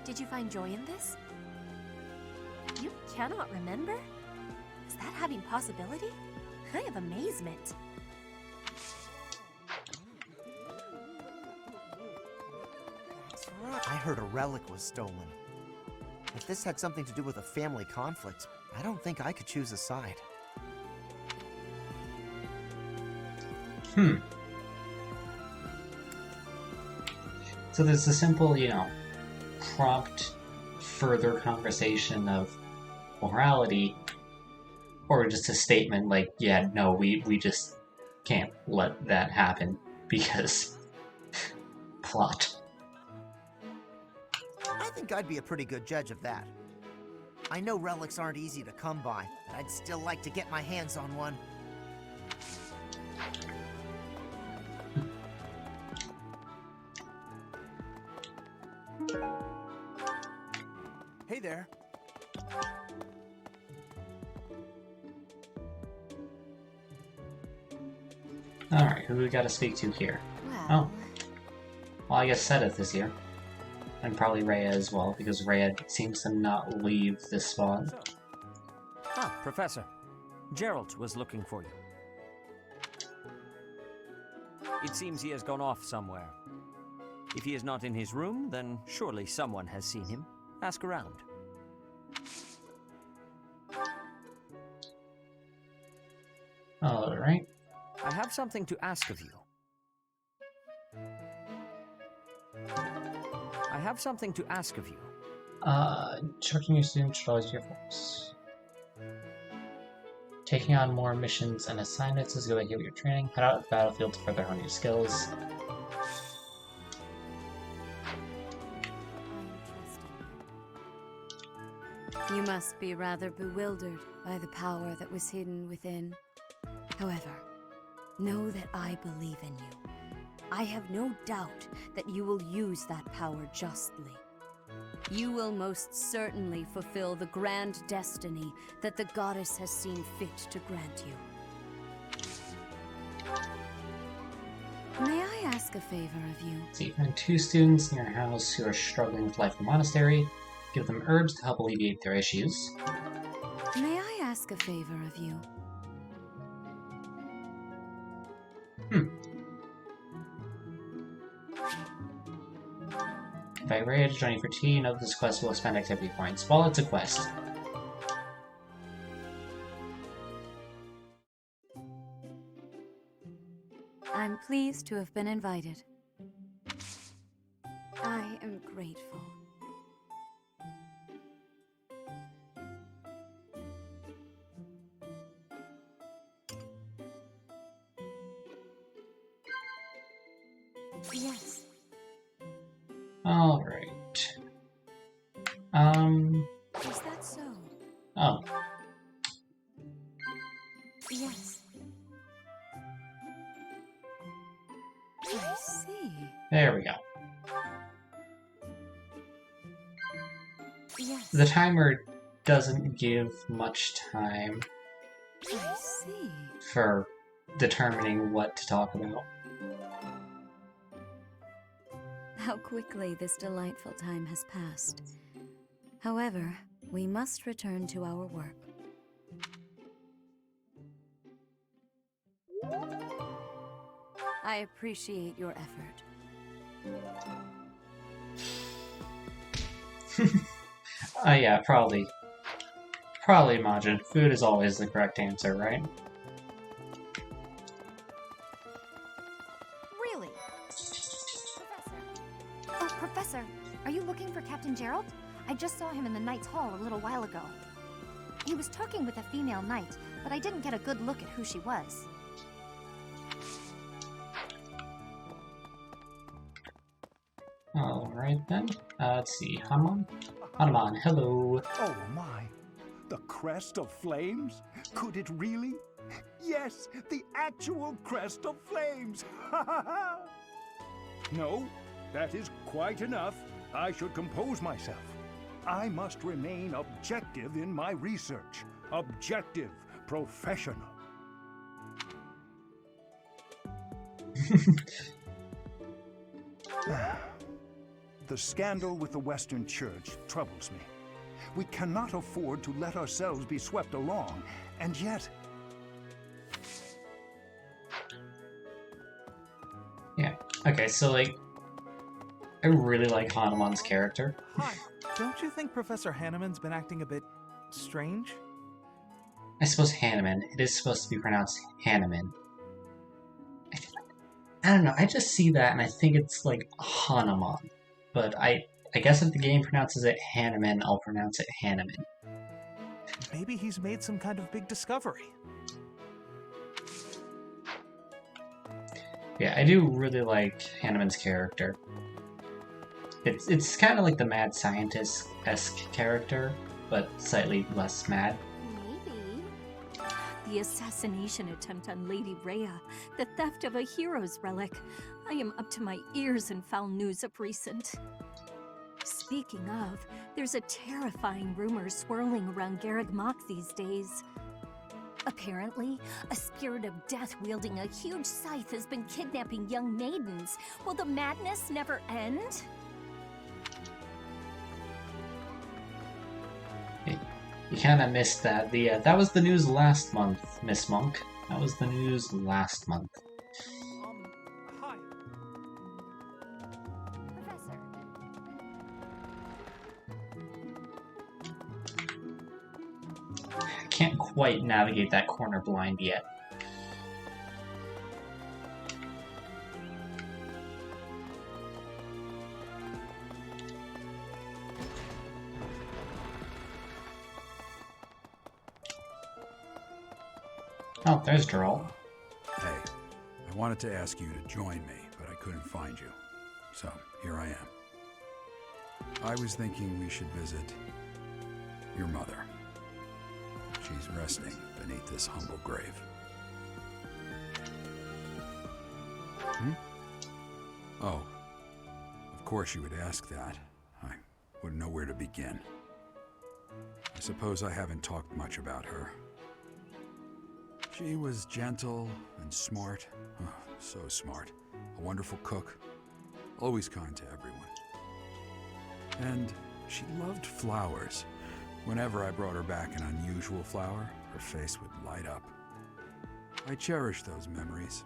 Did you find joy in this? You cannot remember? Is that having possibility? I have amazement. I heard a relic was stolen. If this had something to do with a family conflict, I don't think I could choose a side. So there's a simple, prompt further conversation of morality, or just a statement like, yeah, no, we just can't let that happen because plot. I think I'd be a pretty good judge of that. I know relics aren't easy to come by, but I'd still like to get my hands on one. Hey there. Alright, who we gotta speak to here? Well... Oh. Well, I guess Seth is here. And probably Rhea as well, because Rhea seems to not leave this spot. Ah, Professor. Geralt was looking for you. It seems he has gone off somewhere. If he is not in his room, then surely someone has seen him. Ask around. Alright. I have something to ask of you. I have something to ask of you. Instructing your students to always your force. Taking on more missions and assignments is a good idea with your training. Head out to the battlefield to further hone your skills. You must be rather bewildered by the power that was hidden within. However, know that I believe in you. I have no doubt that you will use that power justly. You will most certainly fulfill the grand destiny that the goddess has seen fit to grant you. May I ask a favor of you? So you find 2 students in your house who are struggling with life in the monastery. Give them herbs to help alleviate their issues. May I ask a favor of you? If I Rhea to join you for tea, know that this quest will expend activity points. Well, it's a quest. I'm pleased to have been invited. I am grateful. Yes. Alright. Is that so? Oh. Yes. I see. There we go. Yes. The timer doesn't give much time I see. for determining what to talk about. How quickly this delightful time has passed. However, we must return to our work. I appreciate your effort. Yeah, probably. Probably, Majin. Food is always the correct answer, right? Really? Oh, Professor, are you looking for Captain Gerald? I just saw him in the Knight's Hall a little while ago. He was talking with a female knight, but I didn't get a good look at who she was. Alright then. Let's see. Hanuman? Hanuman, hello. Oh my! The crest of flames? Could it really? Yes, the actual crest of flames! Ha ha ha! No, that is quite enough. I should compose myself. I must remain objective in my research. Objective, professional. The scandal with the Western Church troubles me. We cannot afford to let ourselves be swept along, and yet... Yeah. Okay, so, like, I really like Hanuman's character. Hi. Don't you think Professor Hanneman's been acting a bit strange? I suppose Hanneman. It is supposed to be pronounced Hanneman. I don't know, I just see that and I think it's like Hanuman. But I guess if the game pronounces it Hanneman, I'll pronounce it Hanneman. Maybe he's made some kind of big discovery. Yeah, I do really like Hanneman's character. It's kind of like the mad scientist-esque character, but slightly less mad. Maybe. The assassination attempt on Lady Rhea, the theft of a hero's relic. I am up to my ears in foul news of recent. Speaking of, there's a terrifying rumor swirling around Garreg Mach these days. Apparently, a spirit of death wielding a huge scythe has been kidnapping young maidens. Will the madness never end? You kind of missed that. That was the news last month, Miss Monk. That was the news last month. Hi. Professor. I can't quite navigate that corner blind yet. Oh, there's Droll. Hey, I wanted to ask you to join me, but I couldn't find you. So, here I am. I was thinking we should visit your mother. She's resting beneath this humble grave. Hmm? Oh, of course you would ask that. I wouldn't know where to begin. I suppose I haven't talked much about her. She was gentle and smart. Oh, so smart. A wonderful cook. Always kind to everyone. And she loved flowers. Whenever I brought her back an unusual flower, her face would light up. I cherish those memories.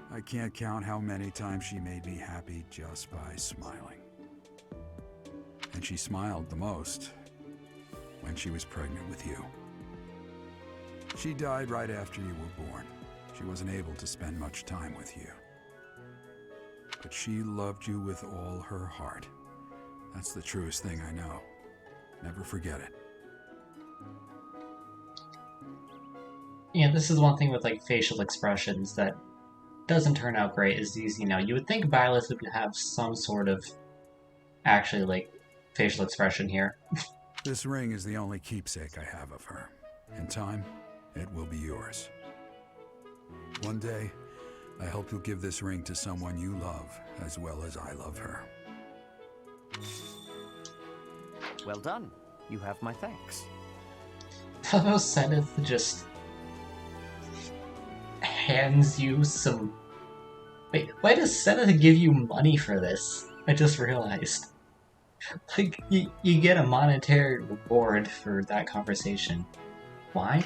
I can't count how many times she made me happy just by smiling. And she smiled the most when she was pregnant with you. She died right after you were born. She wasn't able to spend much time with you. But she loved you with all her heart. That's the truest thing I know. Never forget it. Yeah, this is one thing with like facial expressions that doesn't turn out great is these, you would think Violet would have some sort of actually like facial expression here. This ring is the only keepsake I have of her. In time, it will be yours. One day, I hope you'll give this ring to someone you love as well as I love her. Well done. You have my thanks. How about Zenith just hands you some... Wait, why does Zenith give you money for this? I just realized. Like, you get a monetary reward for that conversation. Why?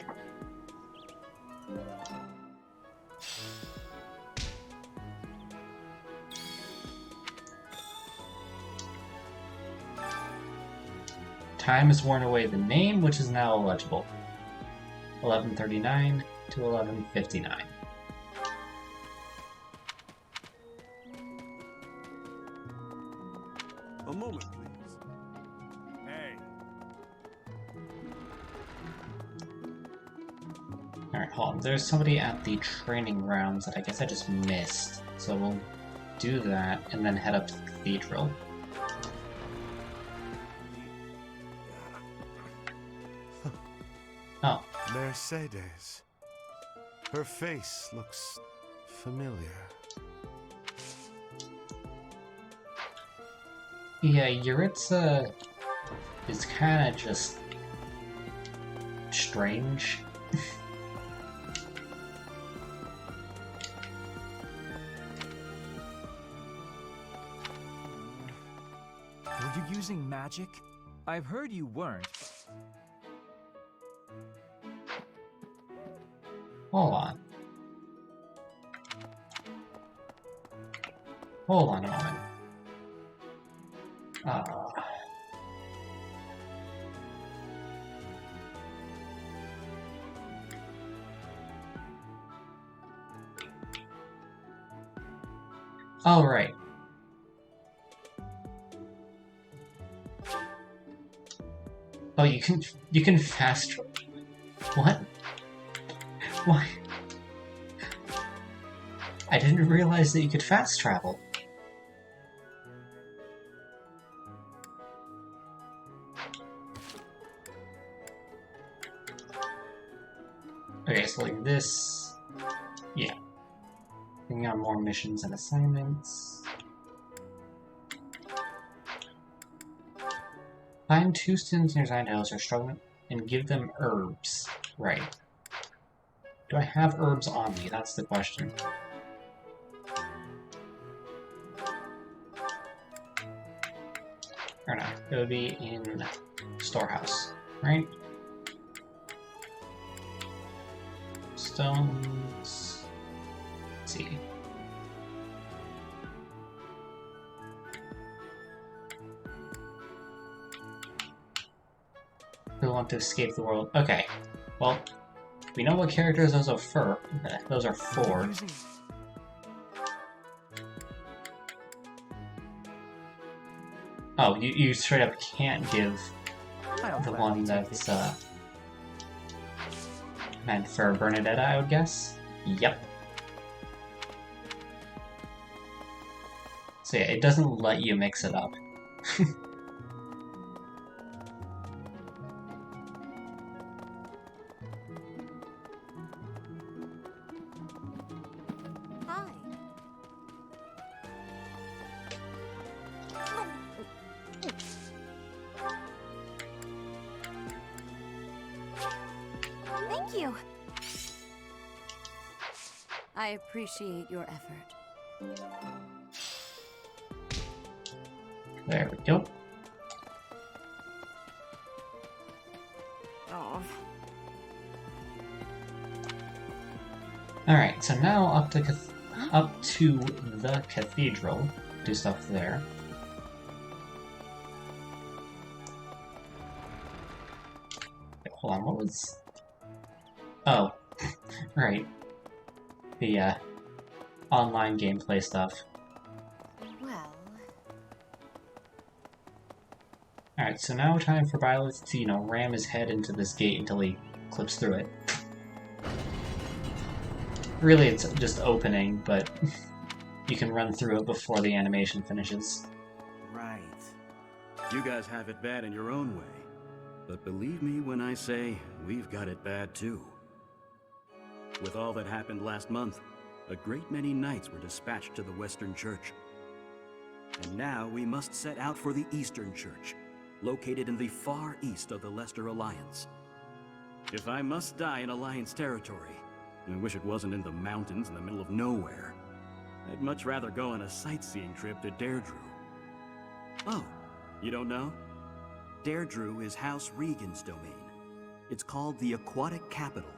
Time has worn away the name, which is now illegible. 1139 to 1159. A moment, please. Hey. Alright, hold on. There's somebody at the training grounds that I guess I just missed. So we'll do that and then head up to the cathedral. Oh. Mercedes. Her face looks familiar. Yeah, Yuritsa is kind of just strange. Were you using magic? I've heard you weren't. Hold on. Hold on a moment. All right. Oh, you can fast travel. What? Why? I didn't realize that you could fast travel. Okay, so like this... Yeah. Bringing on more missions and assignments. Find 2 students in your assigned house who are struggling and give them herbs. Right. Do I have herbs on me? That's the question. Or no, it would be in storehouse, right? Stones. Let's see. We want to escape the world. Okay. Well, we know what characters those are for. Those are for. Oh, you straight up can't give the one that's meant for Bernadetta, I would guess? Yep. So yeah, it doesn't let you mix it up. Hi. Thank you. I appreciate your effort. There we go. Oh. Alright, so now up to the cathedral. Do stuff there. Wait, hold on, what was... Oh, right. The online gameplay stuff. Well... Alright, so now time for Violet to, ram his head into this gate until he clips through it. Really, it's just opening, but you can run through it before the animation finishes. Right. You guys have it bad in your own way. But believe me when I say, we've got it bad too. With all that happened last month, a great many knights were dispatched to the Western Church. And now we must set out for the Eastern Church, located in the far east of the Leicester Alliance. If I must die in Alliance territory, I wish it wasn't in the mountains in the middle of nowhere. I'd much rather go on a sightseeing trip to Deirdre. Oh, you don't know? Deirdre is House Regan's domain. It's called the Aquatic Capital.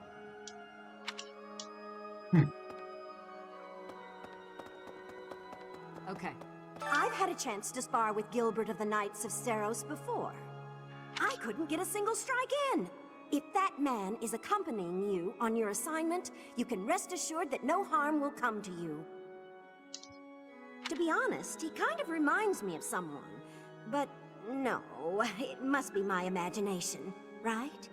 Okay. I've had a chance to spar with Gilbert of the Knights of Seros before. I couldn't get a single strike in. If that man is accompanying you on your assignment, you can rest assured that no harm will come to you. To be honest, he kind of reminds me of someone. But no, it must be my imagination, right?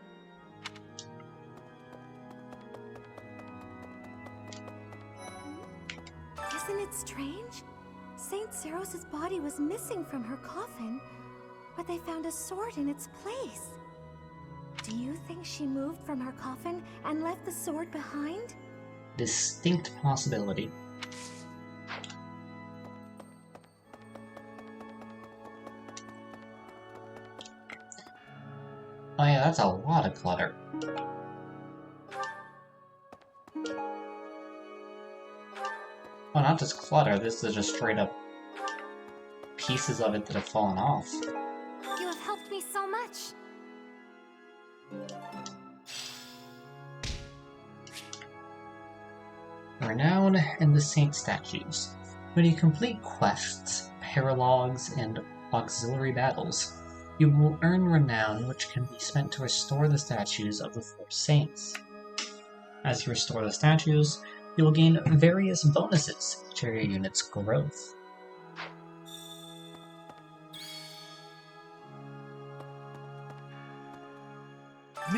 Isn't it strange? Saint Seros' body was missing from her coffin, but they found a sword in its place. Do you think she moved from her coffin and left the sword behind? Distinct possibility. Oh yeah, that's a lot of clutter. Oh, not just clutter, this is just straight up pieces of it that have fallen off. You have helped me so much. Renown and the Saint Statues. When you complete quests, paralogs, and auxiliary battles, you will earn renown, which can be spent to restore the statues of the 4 saints. As you restore the statues, you will gain various bonuses to your unit's growth.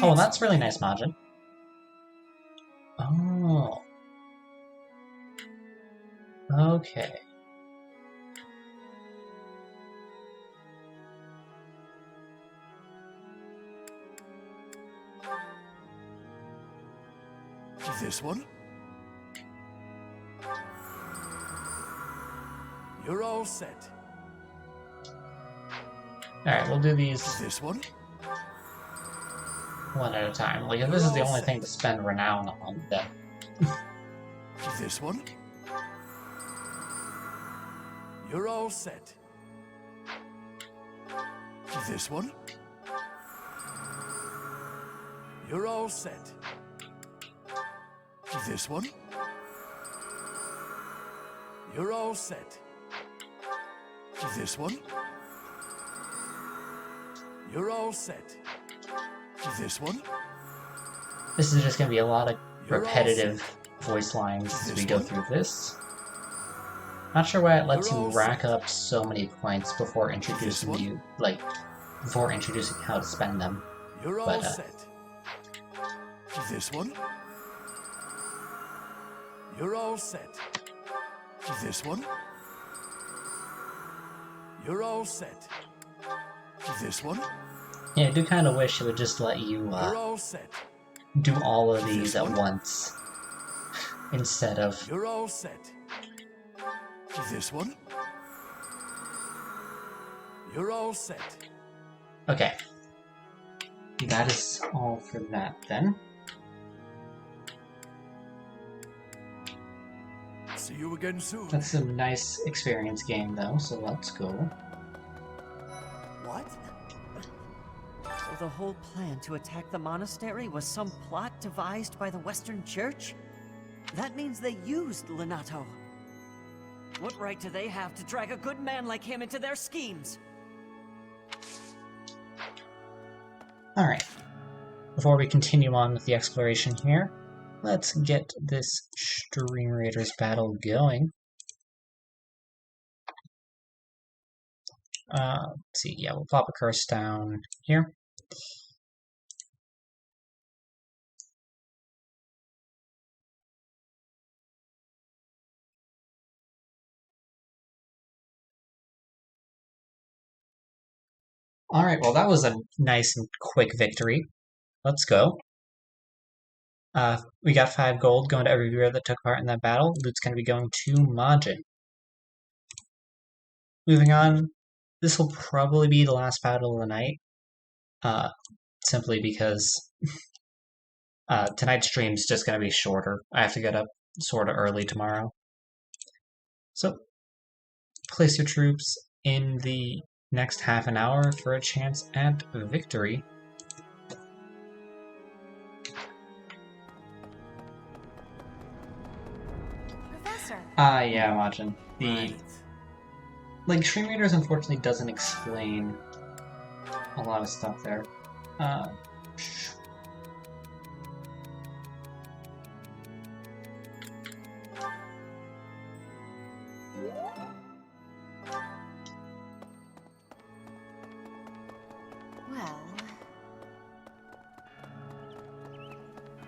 Oh, that's really nice, Majin. Oh. Okay. This one? You're all set. Alright, we'll do these This one? one at a time. Like, if this is the only thing to spend renown on, then... This one? You're all set. This one? You're all set. This one? You're all set. This one? You're all set. This one? This is just going to be a lot of repetitive voice lines as we go through this. Not sure why it lets you rack up so many points before introducing you, like, before introducing how to spend them. You're all But, set. This one? You're all set. This one? You're all set. This one? yeah, I do kind of wish it would just let you You're all set. do all of these at once instead of. You're all set. This one? You're all set. Okay. That is all for that then. See you again soon. That's a nice experience game though, so let's go. What? So the whole plan to attack the monastery was some plot devised by the Western Church? That means they used Lenato. What right do they have to drag a good man like him into their schemes? Alright. Before we continue on with the exploration here, let's get this Stream Raiders battle going. Let's see, yeah, we'll pop a curse down here. Alright, well that was a nice and quick victory. Let's go. We got 5 gold going to every viewer that took part in that battle. Loot's going to be going to Majin. Moving on, this will probably be the last battle of the night. Simply because tonight's stream's just going to be shorter. I have to get up sort of early tomorrow. So, place your troops in the next half an hour for a chance at victory. Professor. Yeah, Majin. Like, Stream Raiders unfortunately doesn't explain a lot of stuff there. Well...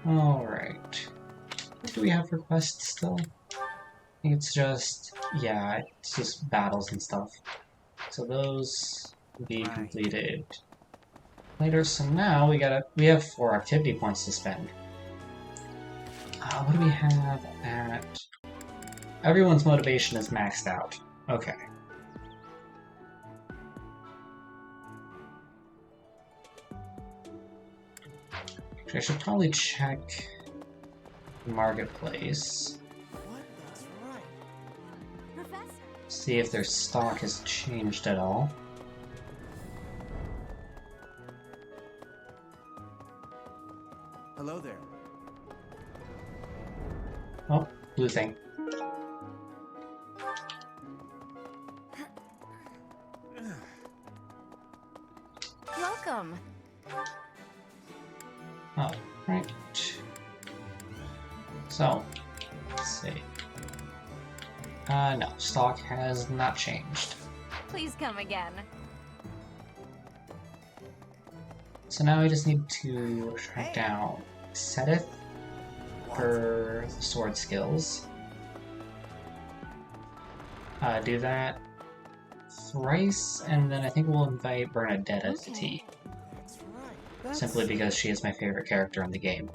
Alright. What do we have for quests still? I think it's just... yeah, it's just battles and stuff. So those will be completed later. So now we have 4 activity points to spend. What do we have at... Everyone's motivation is maxed out. Okay. I should probably check Marketplace. See if their stock has changed at all. Hello there. Oh, blue thing. Welcome. Oh, right. So, let's see. No, stock has not changed. Please come again. So now I just need to track down Sedith for sword skills. Do that thrice, and then I think we'll invite Bernadetta to tea. Simply because she is my favorite character in the game.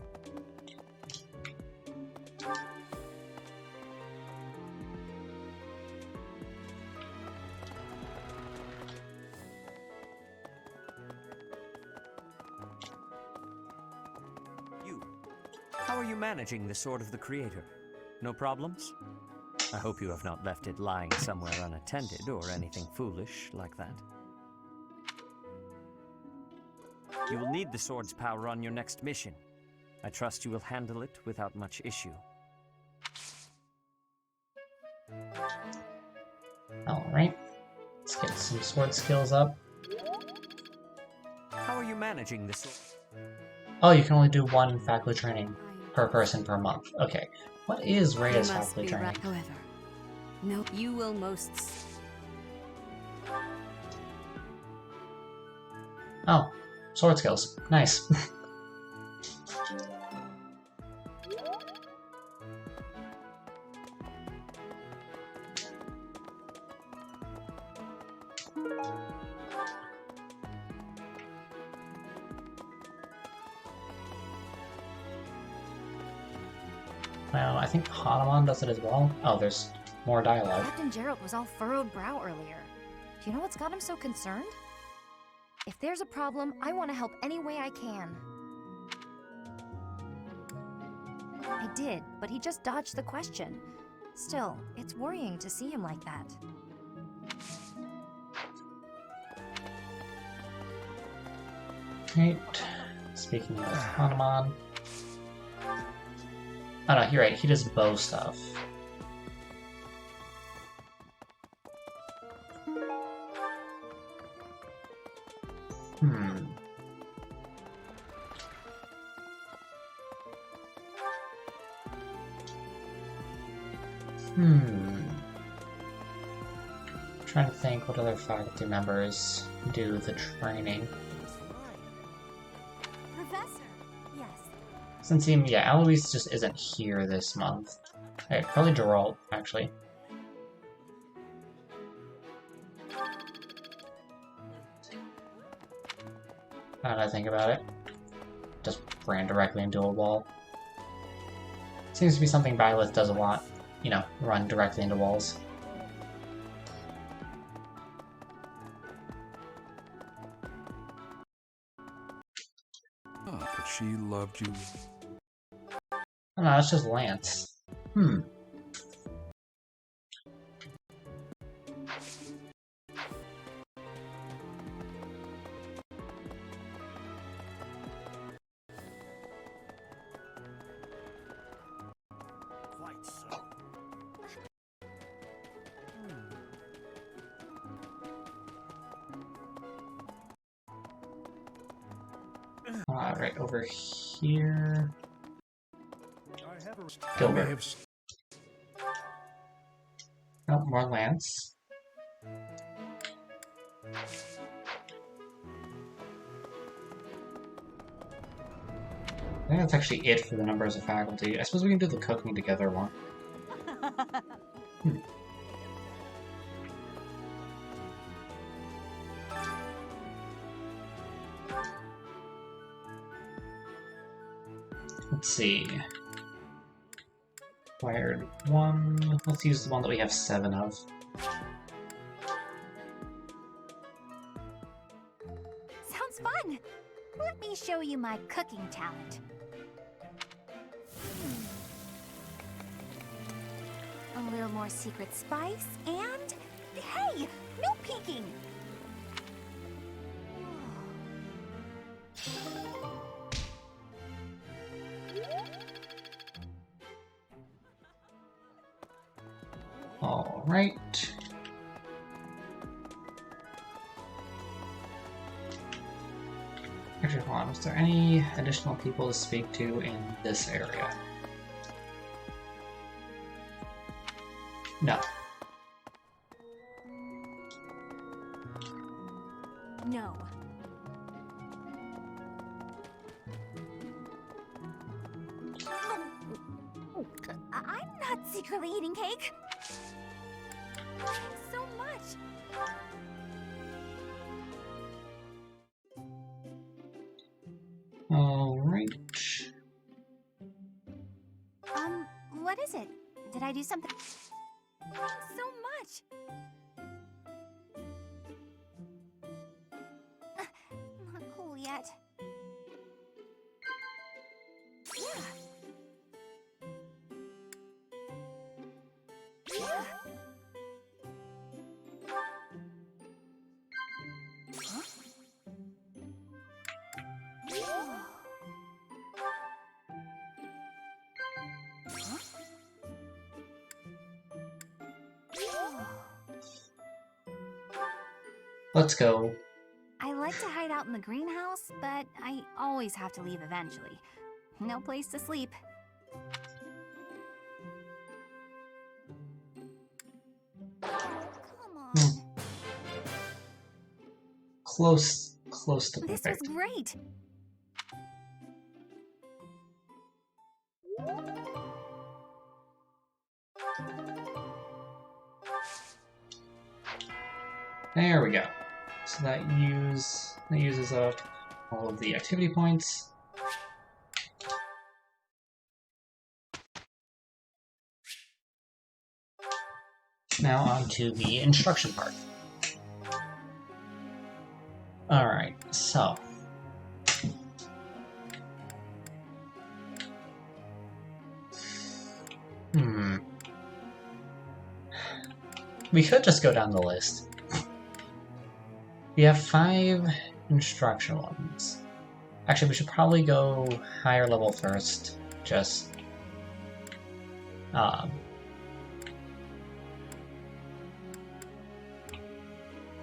How are you managing the Sword of the Creator? No problems? I hope you have not left it lying somewhere unattended or anything foolish like that. You will need the sword's power on your next mission. I trust you will handle it without much issue. Alright. Let's get some sword skills up. How are you managing this? Oh, you can only do one faculty training per person per month. Okay. What is Rhea's You must faculty be training? however, no, you will most. Oh, sword skills. Nice. Well, I think Hanuman does it as well. Oh, there's more dialogue. Captain Gerald was all furrowed brow earlier. Do you know what's got him so concerned? If there's a problem, I want to help any way I can. I did, but he just dodged the question. Still, it's worrying to see him like that. Right. Speaking of Hanuman. Oh no, you're right, he does bow stuff. Hmm. Trying to think what other faculty members do the training. Professor! Yes. Since yeah, Eloise just isn't here this month. Hey, probably Geralt, actually. Now that I think about it, just ran directly into a wall. Seems to be something Byleth does a lot. You know, run directly into walls. Oh, but she loved you. Oh no, it's just Lance. Hmm. Quite so. Right over here. Gilbert. Oh, more Lance. I think that's actually it for the numbers of faculty. I suppose we can do the cooking together one. Let's see. Acquired 1. Let's use the one that we have 7 of. Sounds fun! Let me show you my cooking talent. A little more secret spice, and... Hey! No peeking! Alright. Actually, hold on. Is there any additional people to speak to in this area? No. No. I'm not secretly eating cake. Thanks so much. Alright. What is it? Did I do something? Thanks so much. Not cool yet. Yeah. Yeah. Huh? Let's go. I like to hide out in the greenhouse, but I always have to leave eventually. No place to sleep. Close to This was perfect. great. There we go. So that uses up all of the activity points. Now on to the instruction part. Alright, so we could just go down the list. We have 5 instructional ones. Actually, we should probably go higher level first. Just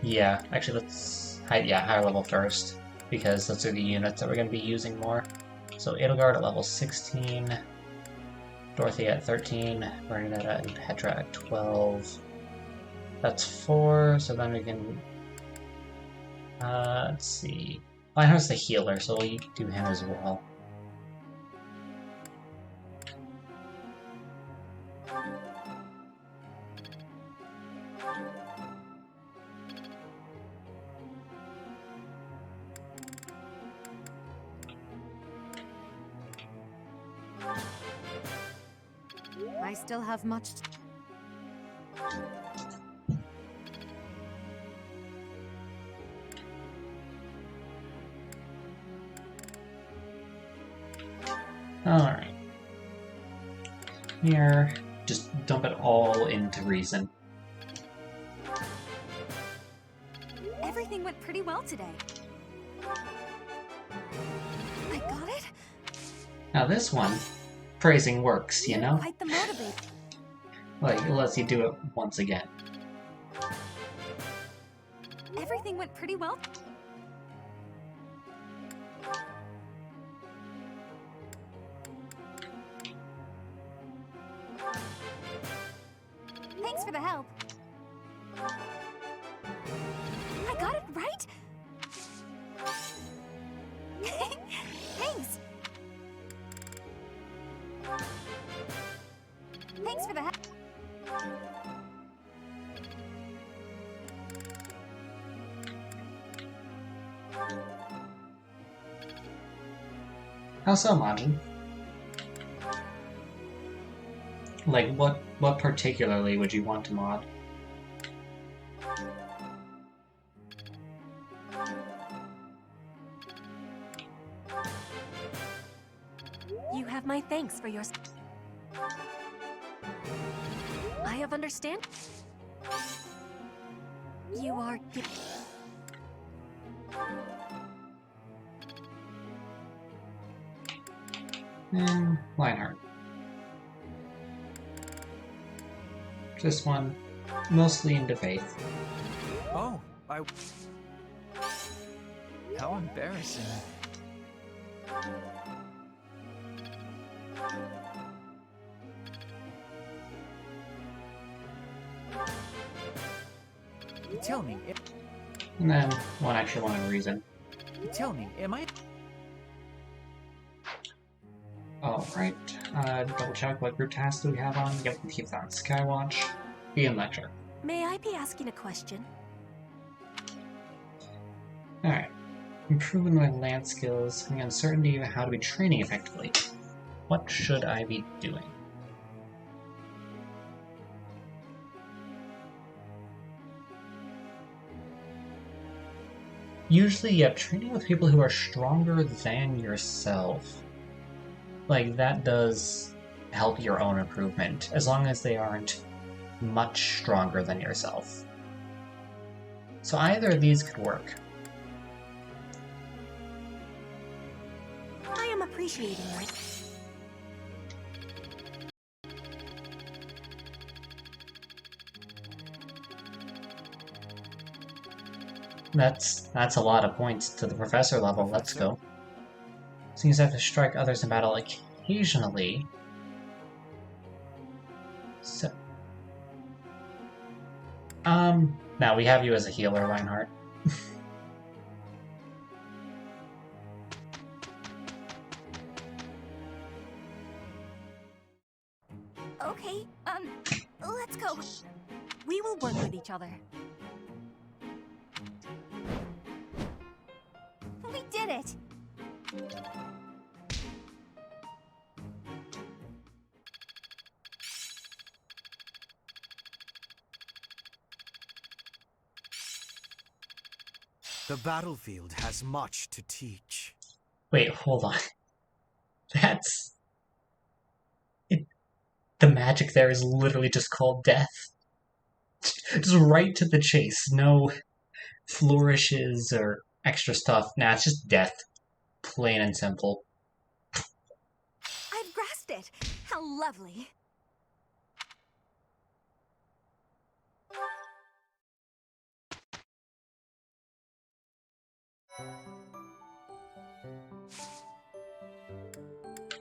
yeah, actually let's higher level first, because those are the units that we're going to be using more. So Edelgard at level 16, Dorothy at 13, Bernadetta and Petra at 12. That's 4, so then we can let's see. Lionheart's the healer, so we'll do him as well. I still have much to... Alright. Here, just dump it all into reason. Everything went pretty well today. I got it? Now this one, praising works, you know? Quite the motivator. Like, it lets you do it once again. Everything went pretty well. Thanks for the help. I got it right? Thanks. Thanks for the help. How so, Majin? Like, what particularly would you want to mod? You have my thanks for your... I have understand. You are... And Lionheart. This one, mostly into faith. Oh, how embarrassing. Tell me. And then one extra one in reason. Tell me, am I... Alright, double check what group tasks do we have on. Yep, we keep that on Skywatch. Be in lecture. May I be asking a question? Alright. Improving my land skills and the uncertainty of how to be training effectively. What should I be doing? Usually, yeah, training with people who are stronger than yourself. Like, that does help your own improvement, as long as they aren't much stronger than yourself. So either of these could work. I am appreciating that. That's a lot of points to the professor level. Let's go. Seems I have to strike others in battle occasionally. So, now we have you as a healer, Reinhardt. Okay, let's go. We will work with each other. We did it! The battlefield has much to teach. Wait, hold on. That's... The magic there is literally just called death. Just right to the chase. No flourishes or extra stuff. Nah, it's just death. Plain and simple. I've grasped it! How lovely!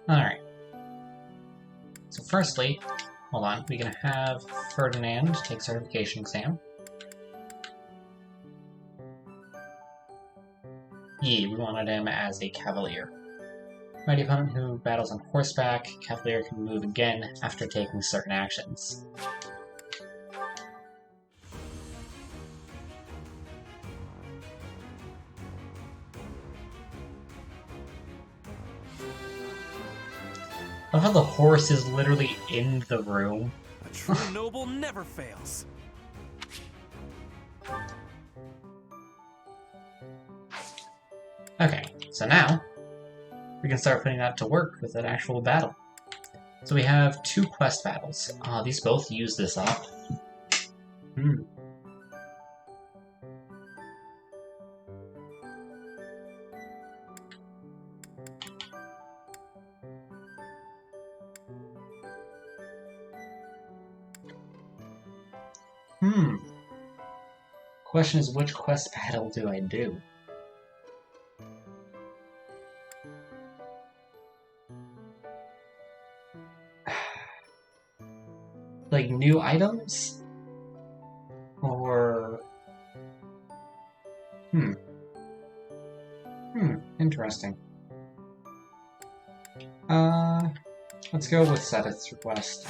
Alright. So firstly, hold on, we can have Ferdinand take certification exam. We wanted him as a cavalier. Mighty opponent who battles on horseback, cavalier can move again after taking certain actions. I love how the horse is literally in the room. A true noble never fails. Okay, so now we can start putting that to work with an actual battle. So we have 2 quest battles. These both use this up. Question is, which quest battle do I do? Like, new items? Or... Interesting. Let's go with Seth's request.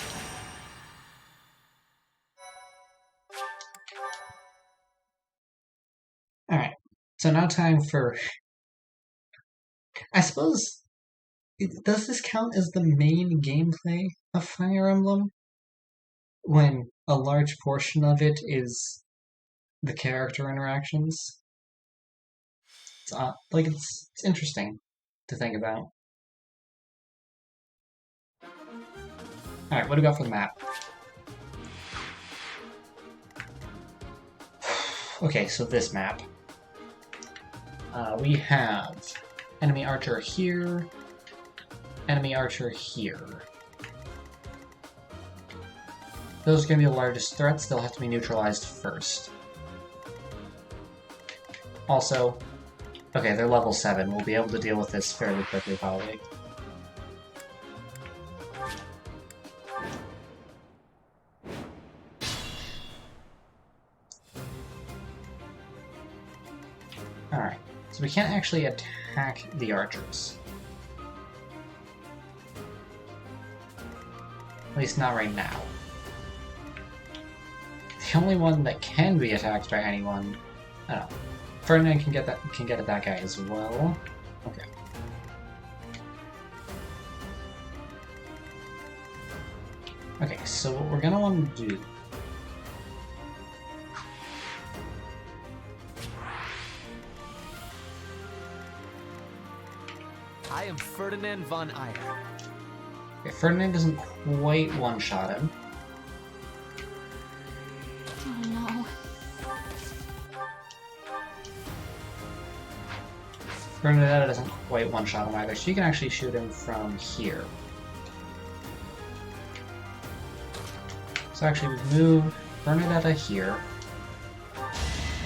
Alright, so now time for... I suppose... Does this count as the main gameplay of Fire Emblem? When a large portion of it is the character interactions? It's interesting to think about. Alright, what do we got for the map? Okay, so this map. We have enemy archer here, enemy archer here. Those are going to be the largest threats, they'll have to be neutralized first. Also, okay, they're level 7, we'll be able to deal with this fairly quickly probably. Alright, so we can't actually attack the archers. At least not right now. The only one that can be attacked by anyone... I don't know. Ferdinand can get at that guy as well. Okay. Okay, so what we're gonna want to do... I am Ferdinand von Eyre. Okay, Ferdinand doesn't quite one-shot him. Oh no. Bernadetta doesn't quite one-shot him either, so you can actually shoot him from here. So actually we move Bernadetta here.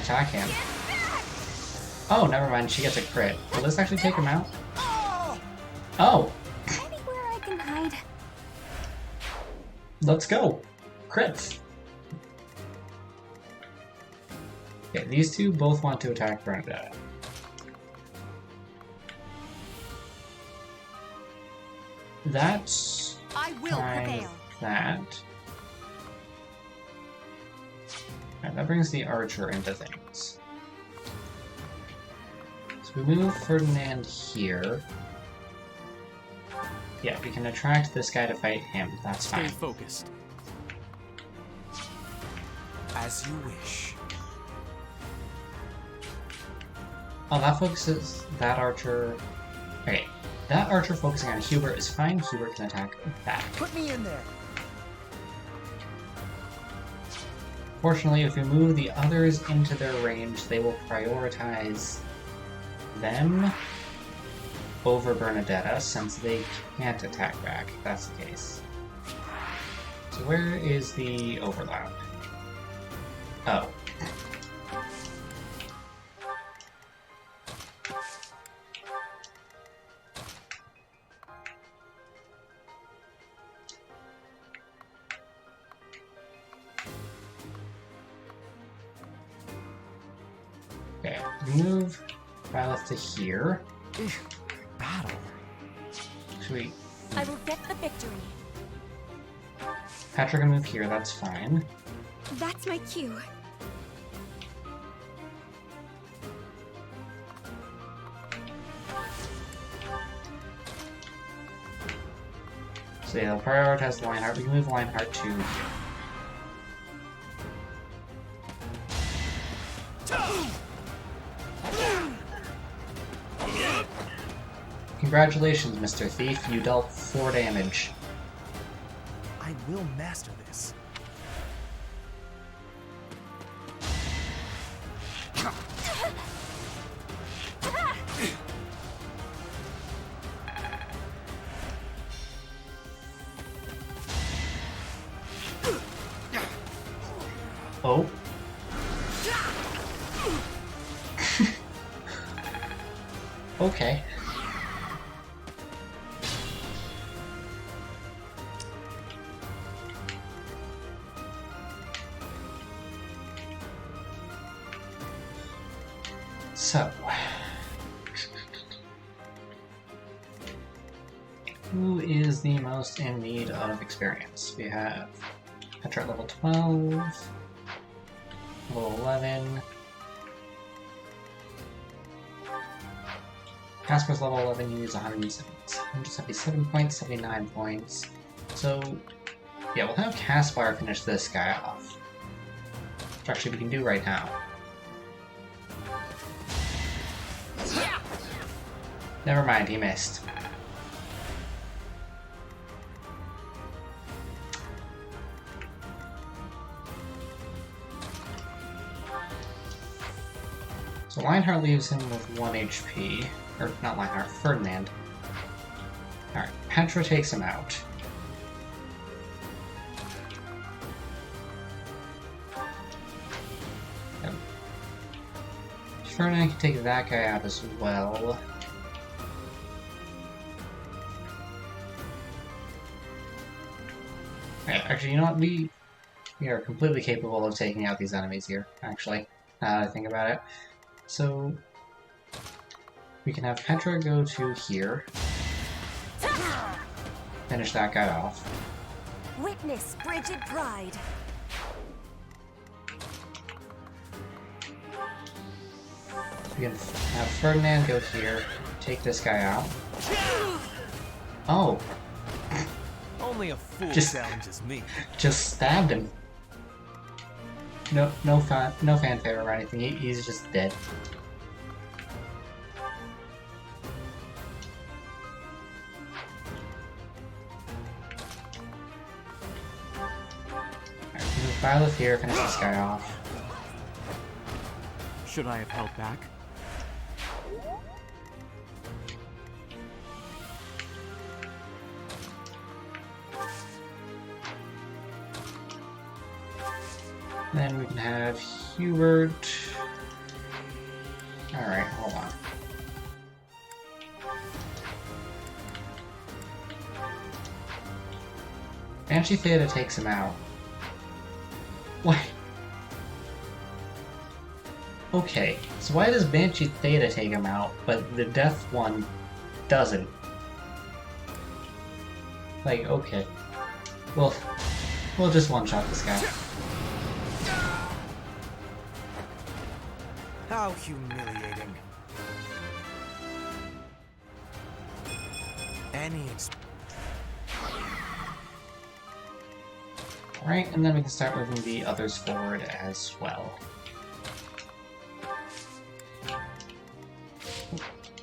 Attack him. Oh, never mind. She gets a crit. Will this actually take him out? Oh! Anywhere I can hide. Let's go! Crits! Okay, these two both want to attack Bernadette. That's I will prevail. That. Alright, that brings the archer into things. So we move Ferdinand here. Yeah, we can attract this guy to fight him. That's Stay fine. focused. As you wish. Oh, that focuses that archer. Okay, that archer focusing on Hubert is fine. Hubert can attack back. Put me in there. Fortunately, if we move the others into their range, they will prioritize them over Bernadetta, since they can't attack back, if that's the case. So where is the overlap? Oh. Okay, move Violet to here. Battle. Should we... I will get the victory. Patrick can move here, that's fine. That's my cue. So yeah, they'll prioritize Lionheart. We can move Lionheart to... Congratulations, Mr. Thief. You dealt 4 damage. I will master this. Oh. Okay. So, who is the most in need of experience? We have Petra at level 12, level 11, Casper's level 11, he needs 177 points, 79 points. So, yeah, we'll have Caspar finish this guy off. Which actually we can do right now. Never mind, he missed. So Lionheart leaves him with 1 HP. Or, not Lionheart, Ferdinand. Alright, Petra takes him out. Yep. Ferdinand can take that guy out as well. Actually, you know what? We are completely capable of taking out these enemies here, actually, now that I think about it. So, we can have Petra go to here. Finish that guy off. Witness frigid pride. We can have Ferdinand go here, take this guy out. Oh! Only a fool Just- challenges me. Just stabbed him. No fanfare or anything, he's just dead. Alright, move Byleth here, finish this guy off. Should I have held back? Then we can have Hubert Alright, hold on. Banshee Theta takes him out. What? Okay, so why does Banshee Theta take him out, but the Death one doesn't? Like, okay. Well, we'll just one-shot this guy. How humiliating. Alright, and then we can start moving the others forward as well.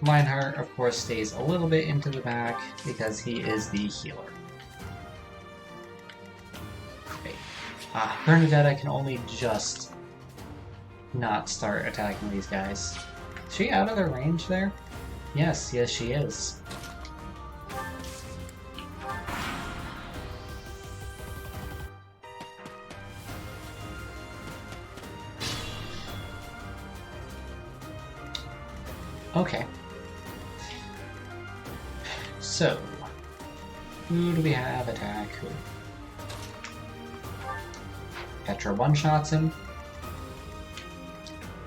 Lionheart, of course, stays a little bit into the back because he is the healer. Okay. Bernadetta can only just not start attacking these guys. Is she out of their range there? Yes, yes she is. Okay. So, who do we have attack who? Petra one-shots him.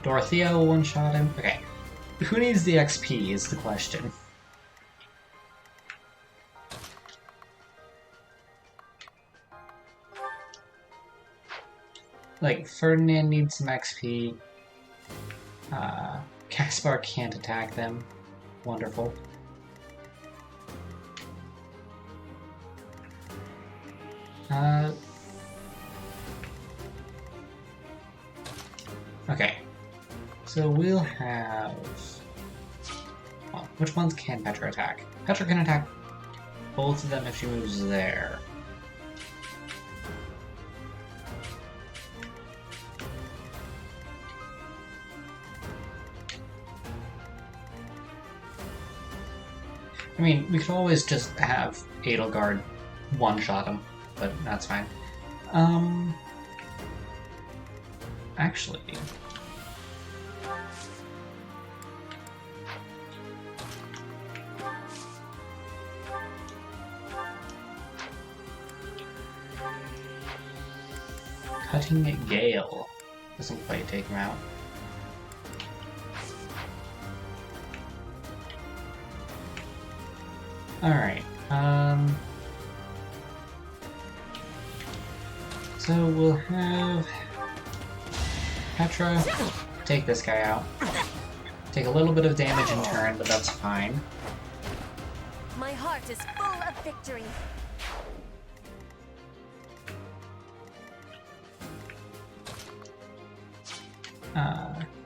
Dorothea will one-shot him. Okay. Who needs the XP is the question. Like, Ferdinand needs some XP. Caspar can't attack them. Wonderful. Okay. So we'll have... Well, which ones can Petra attack? Petra can attack both of them if she moves there. I mean, we could always just have Edelgard one-shot him, but that's fine. Actually... Cutting Gale doesn't quite take him out. Alright, so we'll have Petra take this guy out. Take a little bit of damage in turn, but that's fine. My heart is full of victory.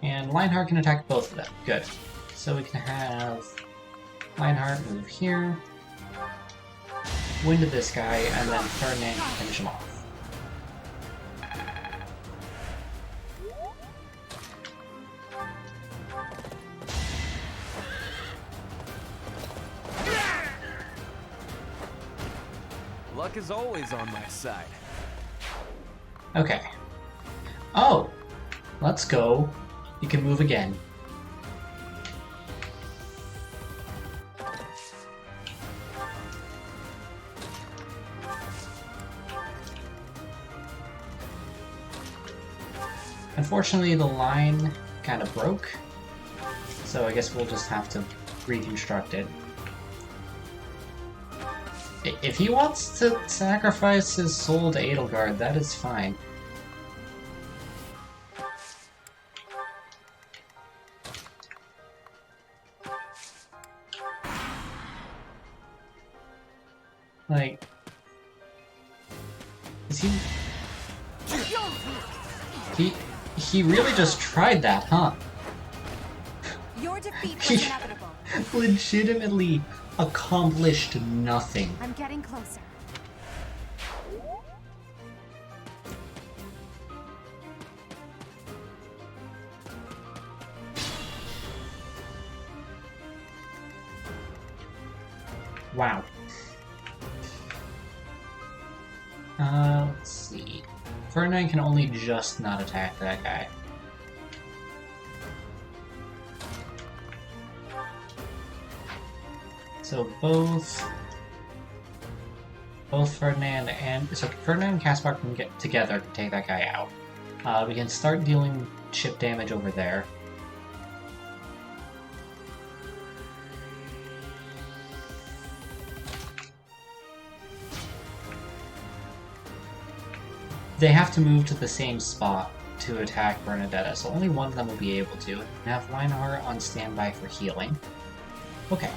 And Lionheart can attack both of them. Good. So we can have Lionheart move here, wind this guy, and then Ferdinand can finish him off. Luck is always on my side. Okay. Oh! Let's go. You can move again. Unfortunately, the line kind of broke, so I guess we'll just have to reconstruct it. If he wants to sacrifice his soul to Edelgard, that is fine. Like, is he really just tried that, huh? Your defeat was inevitable. Legitimately accomplished nothing. I'm getting closer. Wow. Let's see. Ferdinand can only just not attack that guy. So both Ferdinand and Caspar can get together to take that guy out. We can start dealing chip damage over there. They have to move to the same spot to attack Bernadetta, so only one of them will be able to. And have Reinhardt on standby for healing. Okay.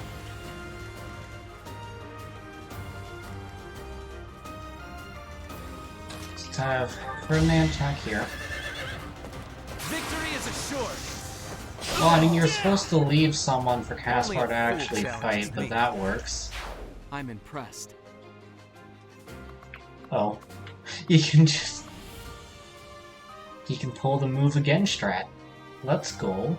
Let's have Ferdinand attack here. Victory is assured. Well, I mean, you're supposed to leave someone for Caspar to actually fight, but that works. I'm impressed. Oh. You can just... He can pull the move again strat. Let's go.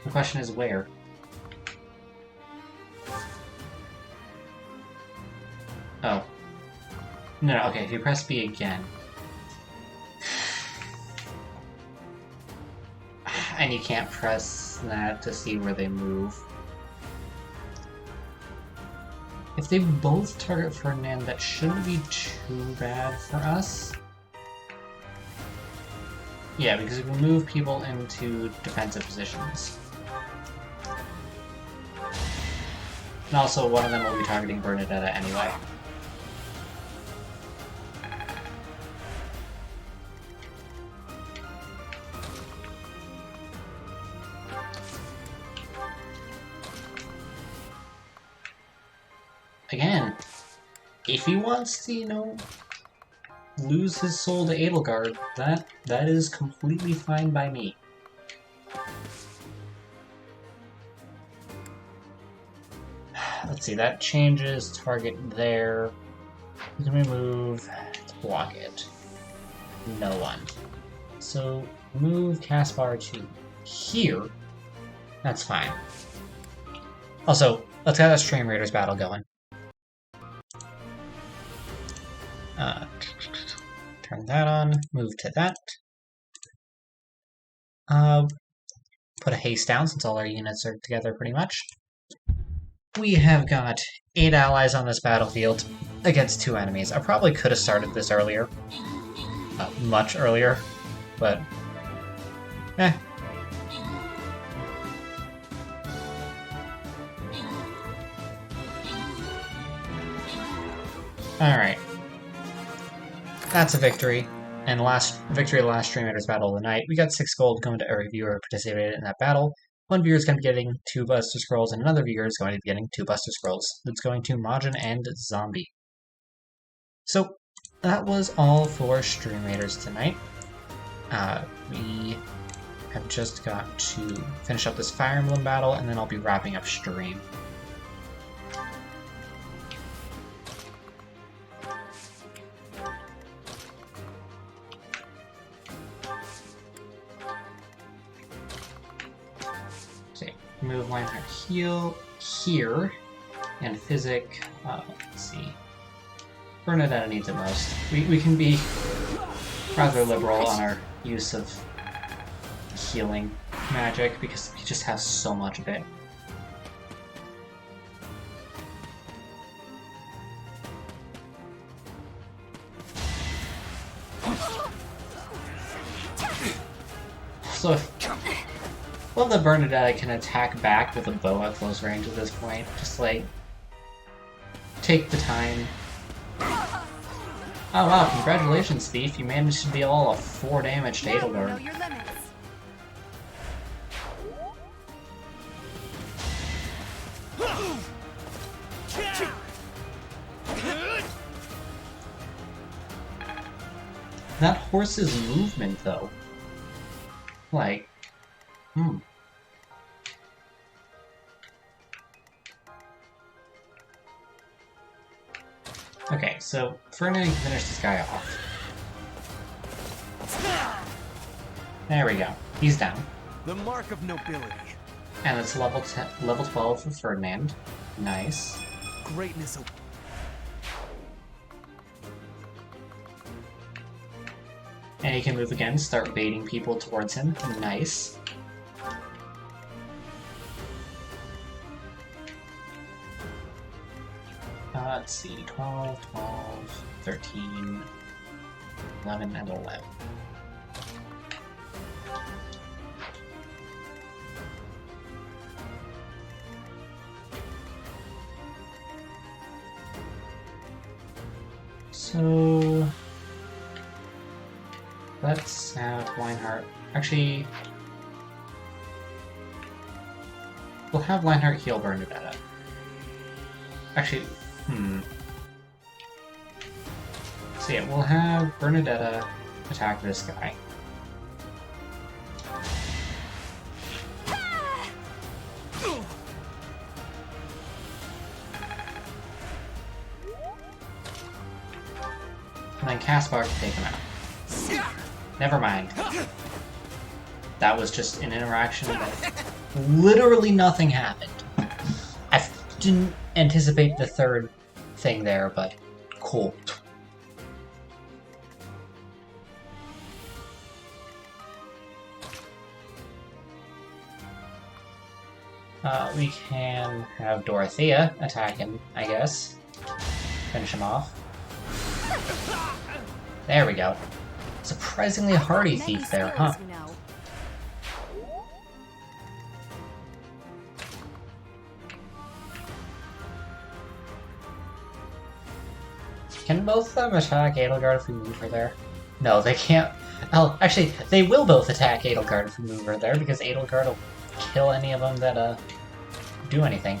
The question is where? Oh. No, okay, if you press B again. And you can't press that to see where they move. If they both target Ferdinand, that shouldn't be too bad for us. Yeah, because we can move people into defensive positions. And also, one of them will be targeting Bernadetta anyway. Again, if he wants to, you know, lose his soul to Edelgard, that is completely fine by me. Let's see, that changes target there. We can remove to block it. No one. So move Caspar to here. That's fine. Also, let's get that Stream Raiders battle going. Turn that on, move to that. Put a haste down since all our units are together pretty much. We have got 8 allies on this battlefield against 2 enemies. I probably could have started this earlier. Much earlier, but eh. Alright. That's a victory. And victory of the last Stream Raiders battle of the night. We got 6 gold going to every viewer who participated in that battle. One viewer is going to be getting 2 Buster Scrolls, and another viewer is going to be getting 2 Buster Scrolls. That's going to Majin and Zombie. So, that was all for Stream Raiders tonight. We have just got to finish up this Fire Emblem battle, and then I'll be wrapping up stream. Move Reinhardt heal here, and Physic, let's see. Bernadetta needs it most. We can be rather liberal on our use of healing magic because we just have so much of it. So love that Bernadetta can attack back with a bow at close range at this point. Just like, take the time. Oh wow, congratulations, Thief. You managed to deal all of 4 damage to Edelgard. That horse's movement, though. Like, Okay, so Ferdinand can finish this guy off. There we go. He's down. The mark of nobility. And it's level 12 for Ferdinand. Nice. Greatness. And he can move again, start baiting people towards him. Nice. Let's see, 12, 12, 13, 11, and 11. So let's have Lionheart. Actually, we'll have Lionheart heal Bernadetta. Actually, So yeah, we'll have Bernadetta attack this guy. And then Caspar can take him out. Never mind. That was just an interaction that literally nothing happened. I didn't anticipate the third thing there, but cool. We can have Dorothea attack him, I guess. Finish him off. There we go. Surprisingly hardy thief there, huh? Can both of them attack Edelgard if we move her there? No, they can't. Oh, actually, they will both attack Edelgard if we move her there, because Edelgard will kill any of them that, do anything.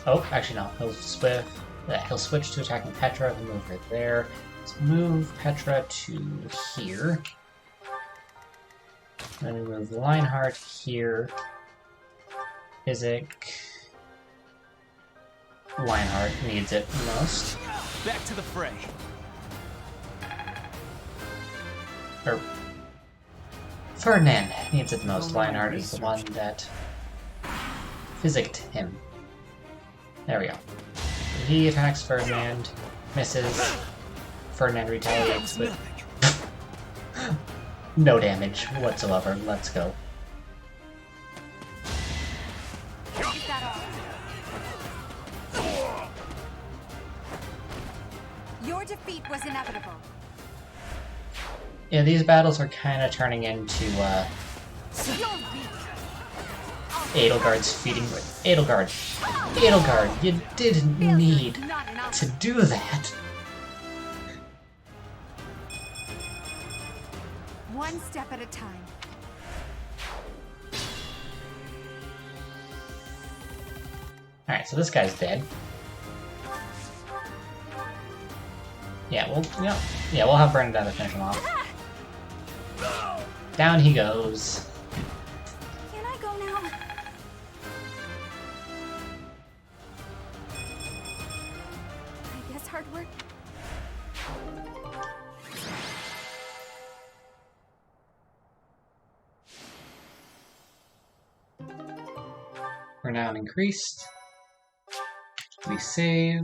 Oh, actually no. He'll switch to attacking Petra and move her there. Let's move Petra to here. Then we move Lionheart here. Izik. Lionheart needs it most. Back to the fray. Ferdinand needs it the most. Lionheart is the one that physicked him. There we go. He attacks Ferdinand, misses. Ferdinand retaliates with no damage whatsoever. Let's go. Your defeat was inevitable. Yeah, these battles are kind of turning into Edelgard's feeding. Edelgard, you didn't need to do that. One step at a time. Alright, so this guy's dead. Yeah, we'll have Bernadetta finish him off. Down he goes. Can I go now? I guess hard work. Renown increased. We save.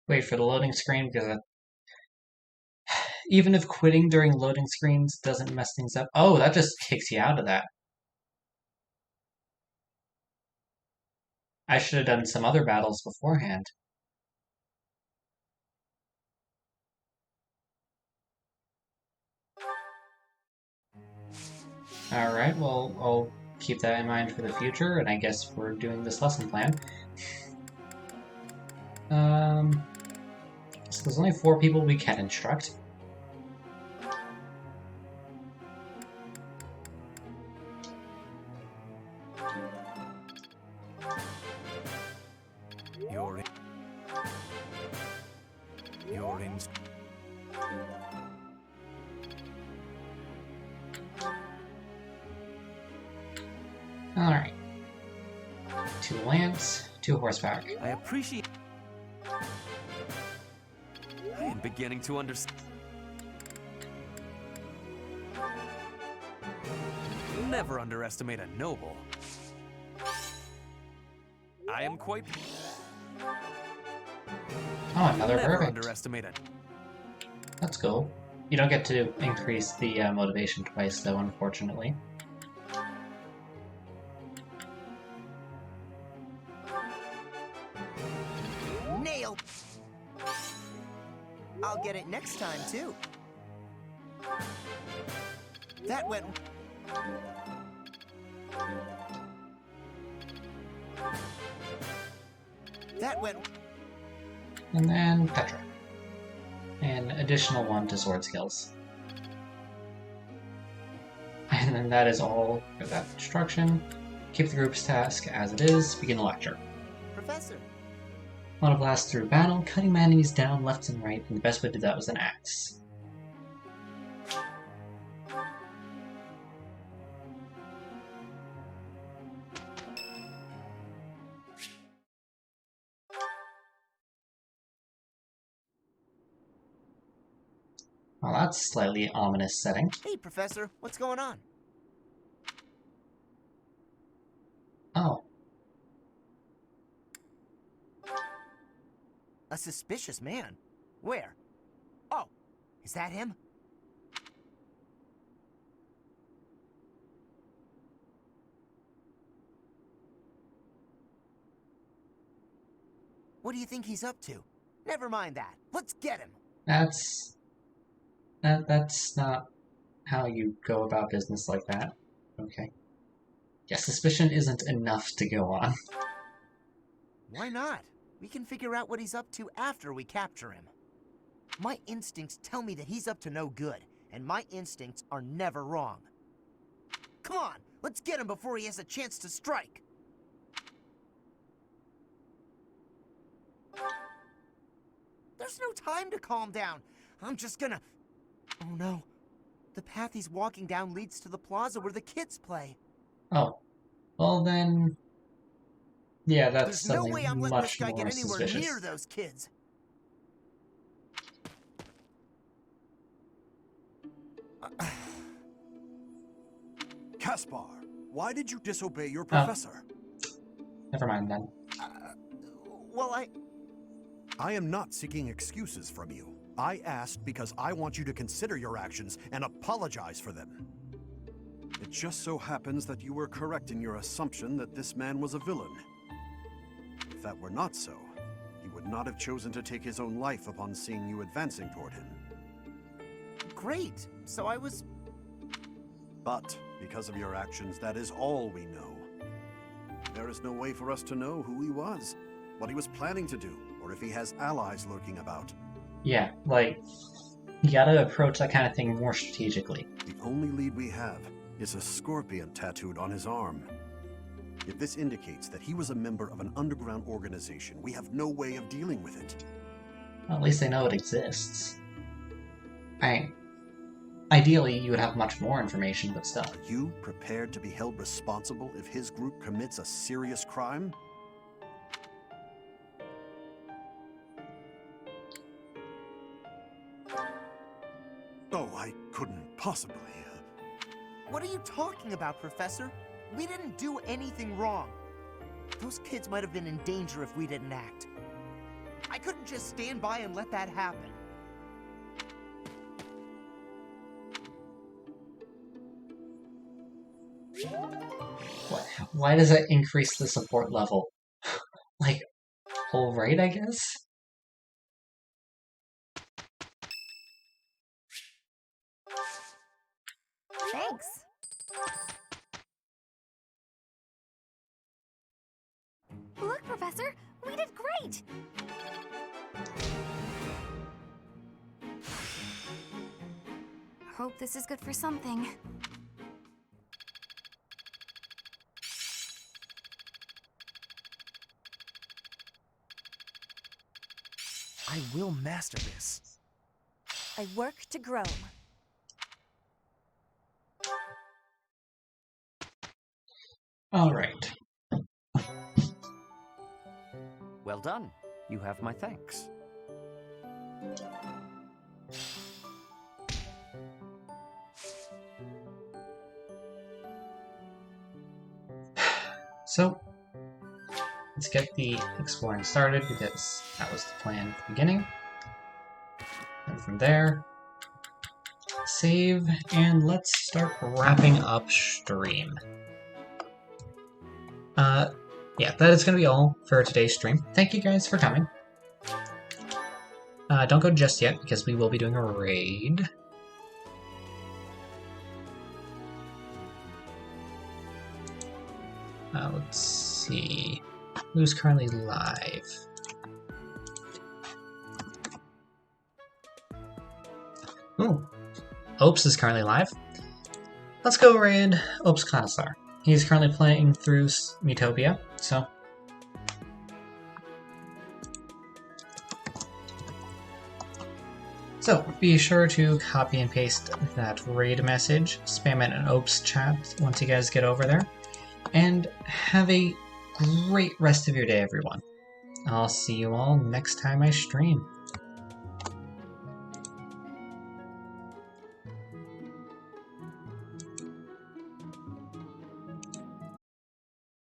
Wait for the loading screen, because even if quitting during loading screens doesn't mess things up. Oh, that just kicks you out of that. I should have done some other battles beforehand. Alright, well, I'll keep that in mind for the future, and I guess we're doing this lesson plan. So there's only 4 people we can instruct. You're in. Alright. 2 lance, 2 horseback. I appreciate beginning to understand. Never underestimate a noble. I am quite... Oh, another Never verdict. underestimate it. That's cool. You don't get to increase the motivation twice, though, unfortunately. Nailed! I'll get it next time, too. That went... That went... And then Petra. An additional one to sword skills. And then that is all for that instruction. Keep the group's task as it is. Begin the lecture. Professor. Want to blast through battle, cutting my enemies down left and right, and the best way to do that was an axe. Well, that's a slightly ominous setting. Hey, Professor, what's going on? Oh. A suspicious man? Where? Oh, is that him? What do you think he's up to? Never mind that. Let's get him. That's not how you go about business like that. Okay. Yeah, suspicion isn't enough to go on. Why not? We can figure out what he's up to after we capture him. My instincts tell me that he's up to no good, and my instincts are never wrong. Come on, let's get him before he has a chance to strike. There's no time to calm down. I'm just gonna... Oh no. The path he's walking down leads to the plaza where the kids play. Oh. Well then... Yeah, that's There's no something way I'm letting this much guy more get anywhere suspicious. near those kids. Caspar, why did you disobey your professor? Never mind then. Well, I am not seeking excuses from you. I asked because I want you to consider your actions and apologize for them. It just so happens that you were correct in your assumption that this man was a villain. If that were not so, he would not have chosen to take his own life upon seeing you advancing toward him. Great. So I was... But, because of your actions, that is all we know. There is no way for us to know who he was, what he was planning to do, or if he has allies lurking about. Yeah, like, you gotta approach that kind of thing more strategically. The only lead we have is a scorpion tattooed on his arm. If this indicates that he was a member of an underground organization, we have no way of dealing with it. Well, at least they know it exists. Ideally, you would have much more information, but still. Are you prepared to be held responsible if his group commits a serious crime? Oh, I couldn't possibly. What are you talking about, Professor? We didn't do anything wrong. Those kids might have been in danger if we didn't act. I couldn't just stand by and let that happen. Why does that increase the support level? Like, alright, I guess? Thanks. Look, Professor, we did great! Hope this is good for something. I will master this. I work to grow. Alright. Well done. You have my thanks. So, let's get the exploring started, because that was the plan at the beginning. And from there, save, and let's start wrapping up stream. Yeah, that is going to be all for today's stream. Thank you guys for coming. Don't go just yet, because we will be doing a raid. Let's see. Who's currently live? Ooh. Opes is currently live. Let's go raid Opes Connoisseur. He's currently playing through Metopia, so... So, be sure to copy and paste that raid message, spam it in Opes chat once you guys get over there, and have a great rest of your day, everyone. I'll see you all next time I stream.